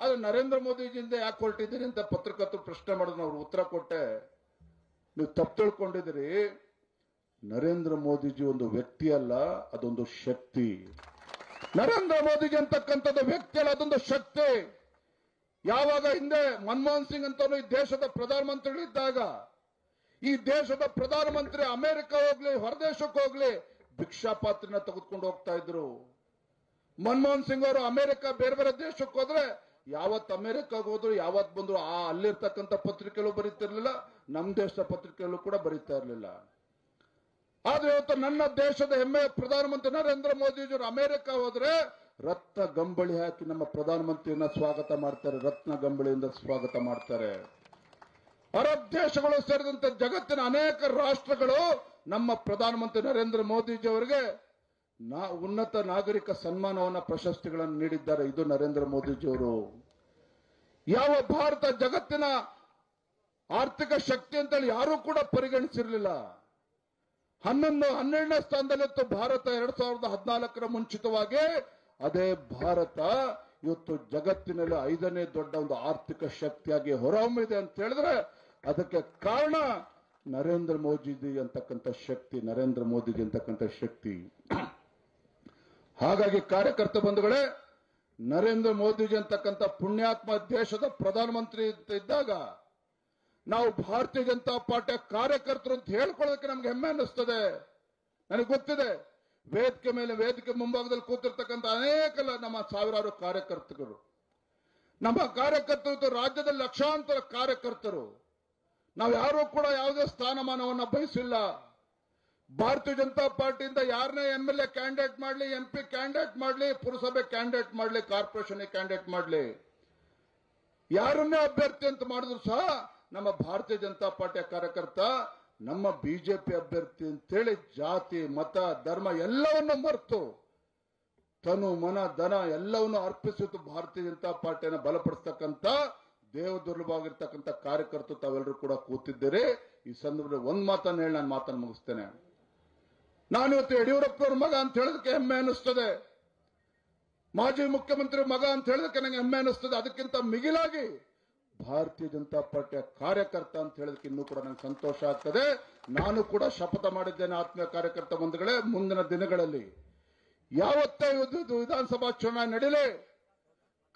ಆದ್ರೆ ನರೇಂದ್ರ ಮೋದಿಜಿಯಿಂದ ಯಾಕೆ ಹೊರಟಿದ್ದೀರಿ ಅಂತ ಪತ್ರಕರ್ತರು ಪ್ರಶ್ನೆ ಮಾಡಿದ್ರು. ಅವ್ರು ಉತ್ತರ ಕೊಟ್ಟೆ, ನೀವು ತಪ್ಪು ತಿಳ್ಕೊಂಡಿದ್ದೀರಿ. ನರೇಂದ್ರ ಮೋದಿಜಿ ಒಂದು ವ್ಯಕ್ತಿ ಅಲ್ಲ, ಅದೊಂದು ಶಕ್ತಿ. ನರೇಂದ್ರ ಮೋದಿಜಿ ಅಂತಕ್ಕಂಥದ್ದು ವ್ಯಕ್ತಿ ಅಲ್ಲ, ಅದೊಂದು ಶಕ್ತಿ. ಯಾವಾಗ ಹಿಂದೆ ಮನಮೋಹನ್ ಸಿಂಗ್ ಅಂತನೂ ಈ ದೇಶದ ಪ್ರಧಾನಮಂತ್ರಿಗಳಿದ್ದಾಗ ಈ ದೇಶದ ಪ್ರಧಾನಮಂತ್ರಿ ಅಮೆರಿಕ ಹೋಗ್ಲಿ ಹೊರದೇಶಕ್ಕೆ ಹೋಗ್ಲಿ ಭಿಕ್ಷಾ ಪಾತ್ರನ ತೆಗೆದುಕೊಂಡು ಹೋಗ್ತಾ ಇದ್ರು. ಮನಮೋಹನ್ ಸಿಂಗ್ ಅವರು ಅಮೆರಿಕ ಬೇರೆ ಬೇರೆ ದೇಶಕ್ಕೆ ಹೋದ್ರೆ ಯಾವತ್ ಅಮೆರಿಕಾಗ ಹೋದ್ರು ಯಾವತ್ ಬಂದ್ರು ಅಲ್ಲಿರ್ತಕ್ಕಂಥ ಪತ್ರಿಕೆಯಲ್ಲೂ ಬರೀತಿರ್ಲಿಲ್ಲ, ನಮ್ಮ ದೇಶದ ಪತ್ರಿಕೆಯಲ್ಲೂ ಕೂಡ ಬರೀತಾ ಇರಲಿಲ್ಲ. ಆದ್ರೆ ಇವತ್ತು ನನ್ನ ದೇಶದ ಹೆಮ್ಮೆಯ ಪ್ರಧಾನಮಂತ್ರಿ ನರೇಂದ್ರ ಮೋದಿಜಿಯವರು ಅಮೆರಿಕ ಹೋದ್ರೆ ರತ್ನ ಗಂಬಳಿ ಹಾಕಿ ನಮ್ಮ ಪ್ರಧಾನಮಂತ್ರಿಯನ್ನ ಸ್ವಾಗತ ಮಾಡ್ತಾರೆ, ರತ್ನ ಗಂಬಳಿಯಿಂದ ಸ್ವಾಗತ ಮಾಡ್ತಾರೆ. ಅರಬ್ ದೇಶಗಳು ಸೇರಿದಂತೆ ಜಗತ್ತಿನ ಅನೇಕ ರಾಷ್ಟ್ರಗಳು ನಮ್ಮ ಪ್ರಧಾನಮಂತ್ರಿ ನರೇಂದ್ರ ಮೋದಿಜಿ ಅವರಿಗೆ ಉನ್ನತ ನಾಗರಿಕ ಸನ್ಮಾನವನ್ನ ಪ್ರಶಸ್ತಿಗಳನ್ನು ನೀಡಿದ್ದಾರೆ. ಇದು ನರೇಂದ್ರ ಮೋದಿಜಿಯವರು. ಯಾವ ಭಾರತ ಜಗತ್ತಿನ ಆರ್ಥಿಕ ಶಕ್ತಿ ಅಂತೇಳಿ ಯಾರೂ ಕೂಡ ಪರಿಗಣಿಸಿರಲಿಲ್ಲ. 12ನೇ ಸ್ಥಾನದಲ್ಲಿತ್ತು ಭಾರತ 2014ರ ಮುಂಚಿತವಾಗಿ. ಅದೇ ಭಾರತ ಇವತ್ತು ಜಗತ್ತಿನಲ್ಲಿ 5ನೇ ದೊಡ್ಡ ಒಂದು ಆರ್ಥಿಕ ಶಕ್ತಿಯಾಗಿ ಹೊರಹೊಮ್ಮಿದೆ ಅಂತ ಹೇಳಿದ್ರೆ ಅದಕ್ಕೆ ಕಾರಣ ನರೇಂದ್ರ ಮೋದಿಜಿ ಅಂತಕ್ಕಂಥ ಶಕ್ತಿ, ನರೇಂದ್ರ ಮೋದಿಜಿ ಅಂತಕ್ಕಂಥ ಶಕ್ತಿ. ಹಾಗಾಗಿ ಕಾರ್ಯಕರ್ತ ಬಂಧುಗಳೇ, ನರೇಂದ್ರ ಮೋದಿಜಿ ಅಂತಕ್ಕಂಥ ಪುಣ್ಯಾತ್ಮ ದೇಶದ ಪ್ರಧಾನಮಂತ್ರಿ ಇದ್ದಾಗ ನಾವು ಭಾರತೀಯ ಜನತಾ ಪಾರ್ಟಿಯ ಕಾರ್ಯಕರ್ತರು ಅಂತ ಹೇಳ್ಕೊಳ್ಳೋದಕ್ಕೆ ನಮ್ಗೆ ಹೆಮ್ಮೆ ಅನ್ನಿಸ್ತದೆ. ನನಗೆ ಗೊತ್ತಿದೆ, ವೇದಿಕೆ ಮೇಲೆ ವೇದಿಕೆ ಮುಂಭಾಗದಲ್ಲಿ ಕೂತಿರ್ತಕ್ಕಂಥ ಅನೇಕ ನಮ್ಮ ಸಾವಿರಾರು ಕಾರ್ಯಕರ್ತರು, ನಮ್ಮ ಕಾರ್ಯಕರ್ತರು ರಾಜ್ಯದಲ್ಲಿ ಲಕ್ಷಾಂತರ ಕಾರ್ಯಕರ್ತರು. ನಾವು ಯಾರೂ ಕೂಡ ಯಾವುದೇ ಸ್ಥಾನಮಾನವನ್ನ ಬಯಸಿಲ್ಲ. ಭಾರತೀಯ ಜನತಾ ಪಾರ್ಟಿಯಿಂದ ಯಾರನ್ನೇ MLA ಕ್ಯಾಂಡಿಡೇಟ್ ಮಾಡಲಿ, MP ಕ್ಯಾಂಡಿಡೇಟ್ ಮಾಡಲಿ, ಪುರಸಭೆ ಕ್ಯಾಂಡಿಡೇಟ್ ಮಾಡಲಿ, ಕಾರ್ಪೊರೇಷನ್ ಕ್ಯಾಂಡಿಡೇಟ್ ಮಾಡಲಿ, ಯಾರನ್ನೇ ಅಭ್ಯರ್ಥಿ ಅಂತ ಮಾಡಿದ್ರು ಸಹ ನಮ್ಮ ಭಾರತೀಯ ಜನತಾ ಪಾರ್ಟಿಯ ಕಾರ್ಯಕರ್ತ ನಮ್ಮ ಬಿಜೆಪಿ ಅಭ್ಯರ್ಥಿ ಅಂತೇಳಿ ಜಾತಿ ಮತ ಧರ್ಮ ಎಲ್ಲವನ್ನೂ ಮರೆತು ತನು ಮನ ಧನ ಎಲ್ಲವನ್ನೂ ಅರ್ಪಿಸಿತು ಭಾರತೀಯ ಜನತಾ ಪಾರ್ಟಿಯನ್ನು ಬಲಪಡಿಸ್ತಕ್ಕಂಥ ದೇವದುರ್ಲಭವಾಗಿರ್ತಕ್ಕಂಥ ಕಾರ್ಯಕರ್ತರು ತಾವೆಲ್ಲರೂ ಕೂಡ ಕೂತಿದ್ದೀರಿ. ಈ ಸಂದರ್ಭದಲ್ಲಿ ಒಂದು ಮಾತನ್ನು ಹೇಳಿ ನಾನು ಮಾತನ್ನು ಮುಗಿಸ್ತೇನೆ. ನಾನಿವತ್ತು ಯಡಿಯೂರಪ್ಪನವ್ರ ಮಗ ಅಂತ ಹೇಳೋದಕ್ಕೆ ಹೆಮ್ಮೆ ಅನ್ನಿಸ್ತದೆ, ಮಾಜಿ ಮುಖ್ಯಮಂತ್ರಿ ಮಗ ಅಂತ ಹೇಳೋದಕ್ಕೆ ನನಗೆ ಹೆಮ್ಮೆ ಅನ್ನಿಸ್ತದೆ. ಅದಕ್ಕಿಂತ ಮಿಗಿಲಾಗಿ ಭಾರತೀಯ ಜನತಾ ಪಾರ್ಟಿಯ ಕಾರ್ಯಕರ್ತ ಅಂತ ಹೇಳೋದಕ್ಕೆ ಇನ್ನೂ ಕೂಡ ನನಗೆ ಸಂತೋಷ ಆಗ್ತದೆ. ನಾನು ಕೂಡ ಶಪಥ ಮಾಡಿದ್ದೇನೆ ಆತ್ಮೀಯ ಕಾರ್ಯಕರ್ತ ಬಂಧುಗಳೇ, ಮುಂದಿನ ದಿನಗಳಲ್ಲಿ ಯಾವತ್ತೇ ವಿಧಾನಸಭಾ ಚುನಾವಣೆ ನಡೀಲಿ,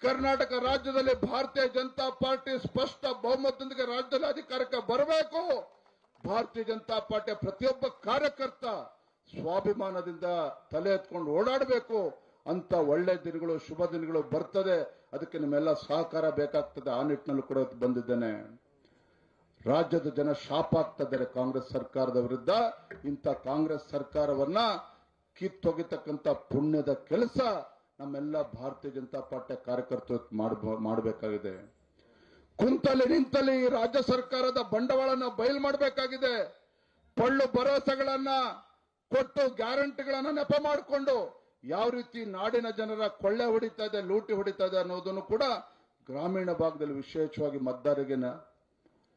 ಕರ್ನಾಟಕ ರಾಜ್ಯದಲ್ಲಿ ಭಾರತೀಯ ಜನತಾ ಪಾರ್ಟಿ ಸ್ಪಷ್ಟ ಬಹುಮತದೊಂದಿಗೆ ರಾಜ್ಯದಲ್ಲಿ ಅಧಿಕಾರಕ್ಕೆ ಬರಬೇಕು. ಭಾರತೀಯ ಜನತಾ ಪಾರ್ಟಿಯ ಪ್ರತಿಯೊಬ್ಬ ಕಾರ್ಯಕರ್ತ ಸ್ವಾಭಿಮಾನದಿಂದ ತಲೆ ಎತ್ಕೊಂಡು ಓಡಾಡಬೇಕು ಅಂತ ಒಳ್ಳೆ ದಿನಗಳು, ಶುಭ ದಿನಗಳು ಬರ್ತದೆ. ಅದಕ್ಕೆ ನಿಮ್ಮೆಲ್ಲ ಸಹಕಾರ ಬೇಕಾಗ್ತದೆ. ಆ ನಿಟ್ಟಿನಲ್ಲೂ ಕೂಡ ಬಂದಿದ್ದೇನೆ. ರಾಜ್ಯದ ಜನ ಶಾಪ ಆಗ್ತಾ ಇದ್ದಾರೆ ಕಾಂಗ್ರೆಸ್ ಸರ್ಕಾರದ ವಿರುದ್ಧ. ಇಂಥ ಕಾಂಗ್ರೆಸ್ ಸರ್ಕಾರವನ್ನ ಕಿತ್ತೊಗಿತಕ್ಕಂಥ ಪುಣ್ಯದ ಕೆಲಸ ನಮ್ಮೆಲ್ಲ ಭಾರತೀಯ ಜನತಾ ಪಾರ್ಟಿಯ ಕಾರ್ಯಕರ್ತರು ಮಾಡಬೇಕಾಗಿದೆ. ಕುಂತಲ್ಲಿ ನಿಂತಲ್ಲಿ ರಾಜ್ಯ ಸರ್ಕಾರದ ಬಂಡವಾಳನ ಬಯಲು ಮಾಡಬೇಕಾಗಿದೆ. ಪಳ್ಳು ಭರವಸೆಗಳನ್ನ ಕೊಟ್ಟು ಗ್ಯಾರಂಟಿಗಳನ್ನ ನೆಪ ಮಾಡಿಕೊಂಡು ಯಾವ ರೀತಿ ನಾಡಿನ ಜನರ ಕೊಳ್ಳೆ ಹೊಡಿತಾ ಇದೆ, ಲೂಟಿ ಹೊಡಿತಾ ಇದೆ ಅನ್ನೋದನ್ನು ಕೂಡ ಗ್ರಾಮೀಣ ಭಾಗದಲ್ಲಿ ವಿಶೇಷವಾಗಿ ಮತದಾರರಿಗೆ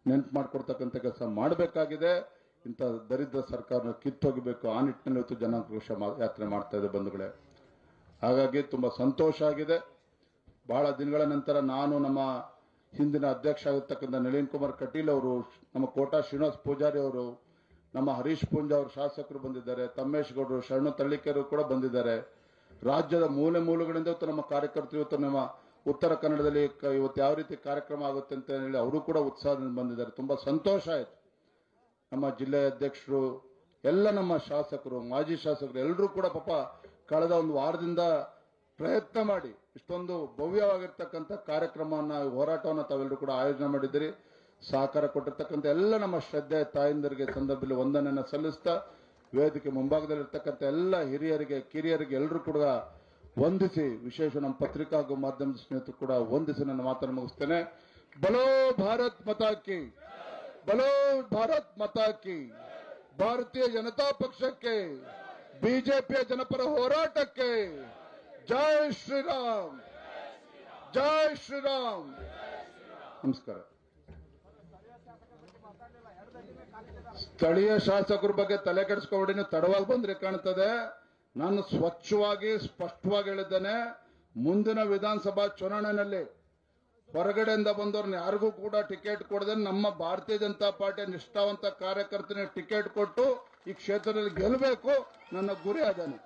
ನೆನಪು ಮಾಡಿಕೊಡ್ತಕ್ಕಂಥ ಕೆಲಸ ಮಾಡಬೇಕಾಗಿದೆ. ಇಂಥ ದರಿದ್ರ ಸರ್ಕಾರನ ಕಿತ್ತೋಗಬೇಕು. ಆ ನಿಟ್ಟಿನಲ್ಲಿ ಇವತ್ತು ಜನಾಕ್ರೋಶ ಯಾತ್ರೆ ಮಾಡ್ತಾ ಇದೆ ಬಂಧುಗಳೇ. ಹಾಗಾಗಿ ತುಂಬಾ ಸಂತೋಷ ಆಗಿದೆ. ಬಹಳ ದಿನಗಳ ನಂತರ ನಾನು ನಮ್ಮ ಹಿಂದಿನ ಅಧ್ಯಕ್ಷ ಆಗಿರ್ತಕ್ಕಂಥ ನಳಿನ್ ಕುಮಾರ್ ಕಟೀಲ್ ಅವರು, ನಮ್ಮ ಕೋಟಾ ಶ್ರೀನಿವಾಸ್ ಪೂಜಾರಿ ಅವರು, ನಮ್ಮ ಹರೀಶ್ ಪೂಂಜಾ ಅವರು ಶಾಸಕರು ಬಂದಿದ್ದಾರೆ, ತಮ್ಮೇಶ್ ಗೌಡರು, ಶರಣು ತಳ್ಳಿಕೆರು ಕೂಡ ಬಂದಿದ್ದಾರೆ. ರಾಜ್ಯದ ಮೂಲೆ ಮೂಲೆಗಳಿಂದ ಇವತ್ತು ನಮ್ಮ ಕಾರ್ಯಕರ್ತರು ಇವತ್ತು ನಮ್ಮ ಉತ್ತರ ಕನ್ನಡದಲ್ಲಿ ಇವತ್ತು ಯಾವ ರೀತಿ ಕಾರ್ಯಕ್ರಮ ಆಗುತ್ತೆ ಅಂತ ಹೇಳಿ ಅವರು ಕೂಡ ಉತ್ಸಾಹದಿಂದ ಬಂದಿದ್ದಾರೆ. ತುಂಬಾ ಸಂತೋಷ ಆಯ್ತು. ನಮ್ಮ ಜಿಲ್ಲೆಯ ಅಧ್ಯಕ್ಷರು, ಎಲ್ಲ ನಮ್ಮ ಶಾಸಕರು, ಮಾಜಿ ಶಾಸಕರು ಎಲ್ಲರೂ ಕೂಡ ಪಾಪ ಕಳೆದ ಒಂದು ವಾರದಿಂದ ಪ್ರಯತ್ನ ಮಾಡಿ ಇಷ್ಟೊಂದು ಭವ್ಯವಾಗಿರ್ತಕ್ಕಂಥ ಕಾರ್ಯಕ್ರಮವನ್ನ, ಹೋರಾಟವನ್ನು ತಾವೆಲ್ಲರೂ ಕೂಡ ಆಯೋಜನೆ ಮಾಡಿದ್ದೀರಿ. ಸಹಕಾರ ಕೊಟ್ಟಿರ್ತಕ್ಕಂಥ ಎಲ್ಲ ನಮ್ಮ ಶ್ರದ್ಧೆ ತಾಯಿಂದರಿಗೆ ಸಂದರ್ಭದಲ್ಲಿ ವಂದನೆಯನ್ನು ಸಲ್ಲಿಸ್ತಾ, ವೇದಿಕೆ ಮುಂಭಾಗದಲ್ಲಿರ್ತಕ್ಕಂಥ ಎಲ್ಲ ಹಿರಿಯರಿಗೆ, ಕಿರಿಯರಿಗೆ ಎಲ್ಲರೂ ಕೂಡ ವಂದಿಸಿ, ವಿಶೇಷ ನಮ್ಮ ಪತ್ರಿಕಾ ಹಾಗೂ ಮಾಧ್ಯಮದ ಸ್ನೇಹಿತರು ಕೂಡ ವಂದಿಸಿ ನನ್ನ ಮಾತನ್ನು ಮುಗಿಸ್ತೇನೆ. ಬಲೋ ಭಾರತ್ ಮಾತಾ ಕಿ, ಬಲೋ ಭಾರತ್ ಮಾತಾ ಕಿ. ಭಾರತೀಯ ಜನತಾ ಪಕ್ಷಕ್ಕೆ, ಬಿಜೆಪಿಯ ಜನಪರ ಹೋರಾಟಕ್ಕೆ ಜೈ ಶ್ರೀರಾಮ್, ಜೈ ಶ್ರೀರಾಮ್. ನಮಸ್ಕಾರ. ಸ್ಥಳೀಯ ಶಾಸಕರ ಬಗ್ಗೆ ತಲೆ ಕೆಡಿಸ್ಕೊಬೇಡಿ, ನೀವು ತಡವಾಗಿ ಬಂದ್ರೆ ಕಾಣ್ತದೆ. ನಾನು ಸ್ವಚ್ಛವಾಗಿ ಸ್ಪಷ್ಟವಾಗಿ ಹೇಳಿದ್ದೇನೆ, ಮುಂದಿನ ವಿಧಾನಸಭಾ ಚುನಾವಣೆಯಲ್ಲಿ ಹೊರಗಡೆಯಿಂದ ಬಂದವ್ರನ್ನ ಯಾರಿಗೂ ಕೂಡ ಟಿಕೆಟ್ ಕೊಡದೆ ನಮ್ಮ ಭಾರತೀಯ ಜನತಾ ಪಾರ್ಟಿಯ ನಿಷ್ಠಾವಂತ ಕಾರ್ಯಕರ್ತನಿಗೆ ಟಿಕೆಟ್ ಕೊಟ್ಟು ಈ ಕ್ಷೇತ್ರದಲ್ಲಿ ಗೆಲ್ಲಬೇಕು ನನ್ನ ಗುರಿ ಅದೇನೆ.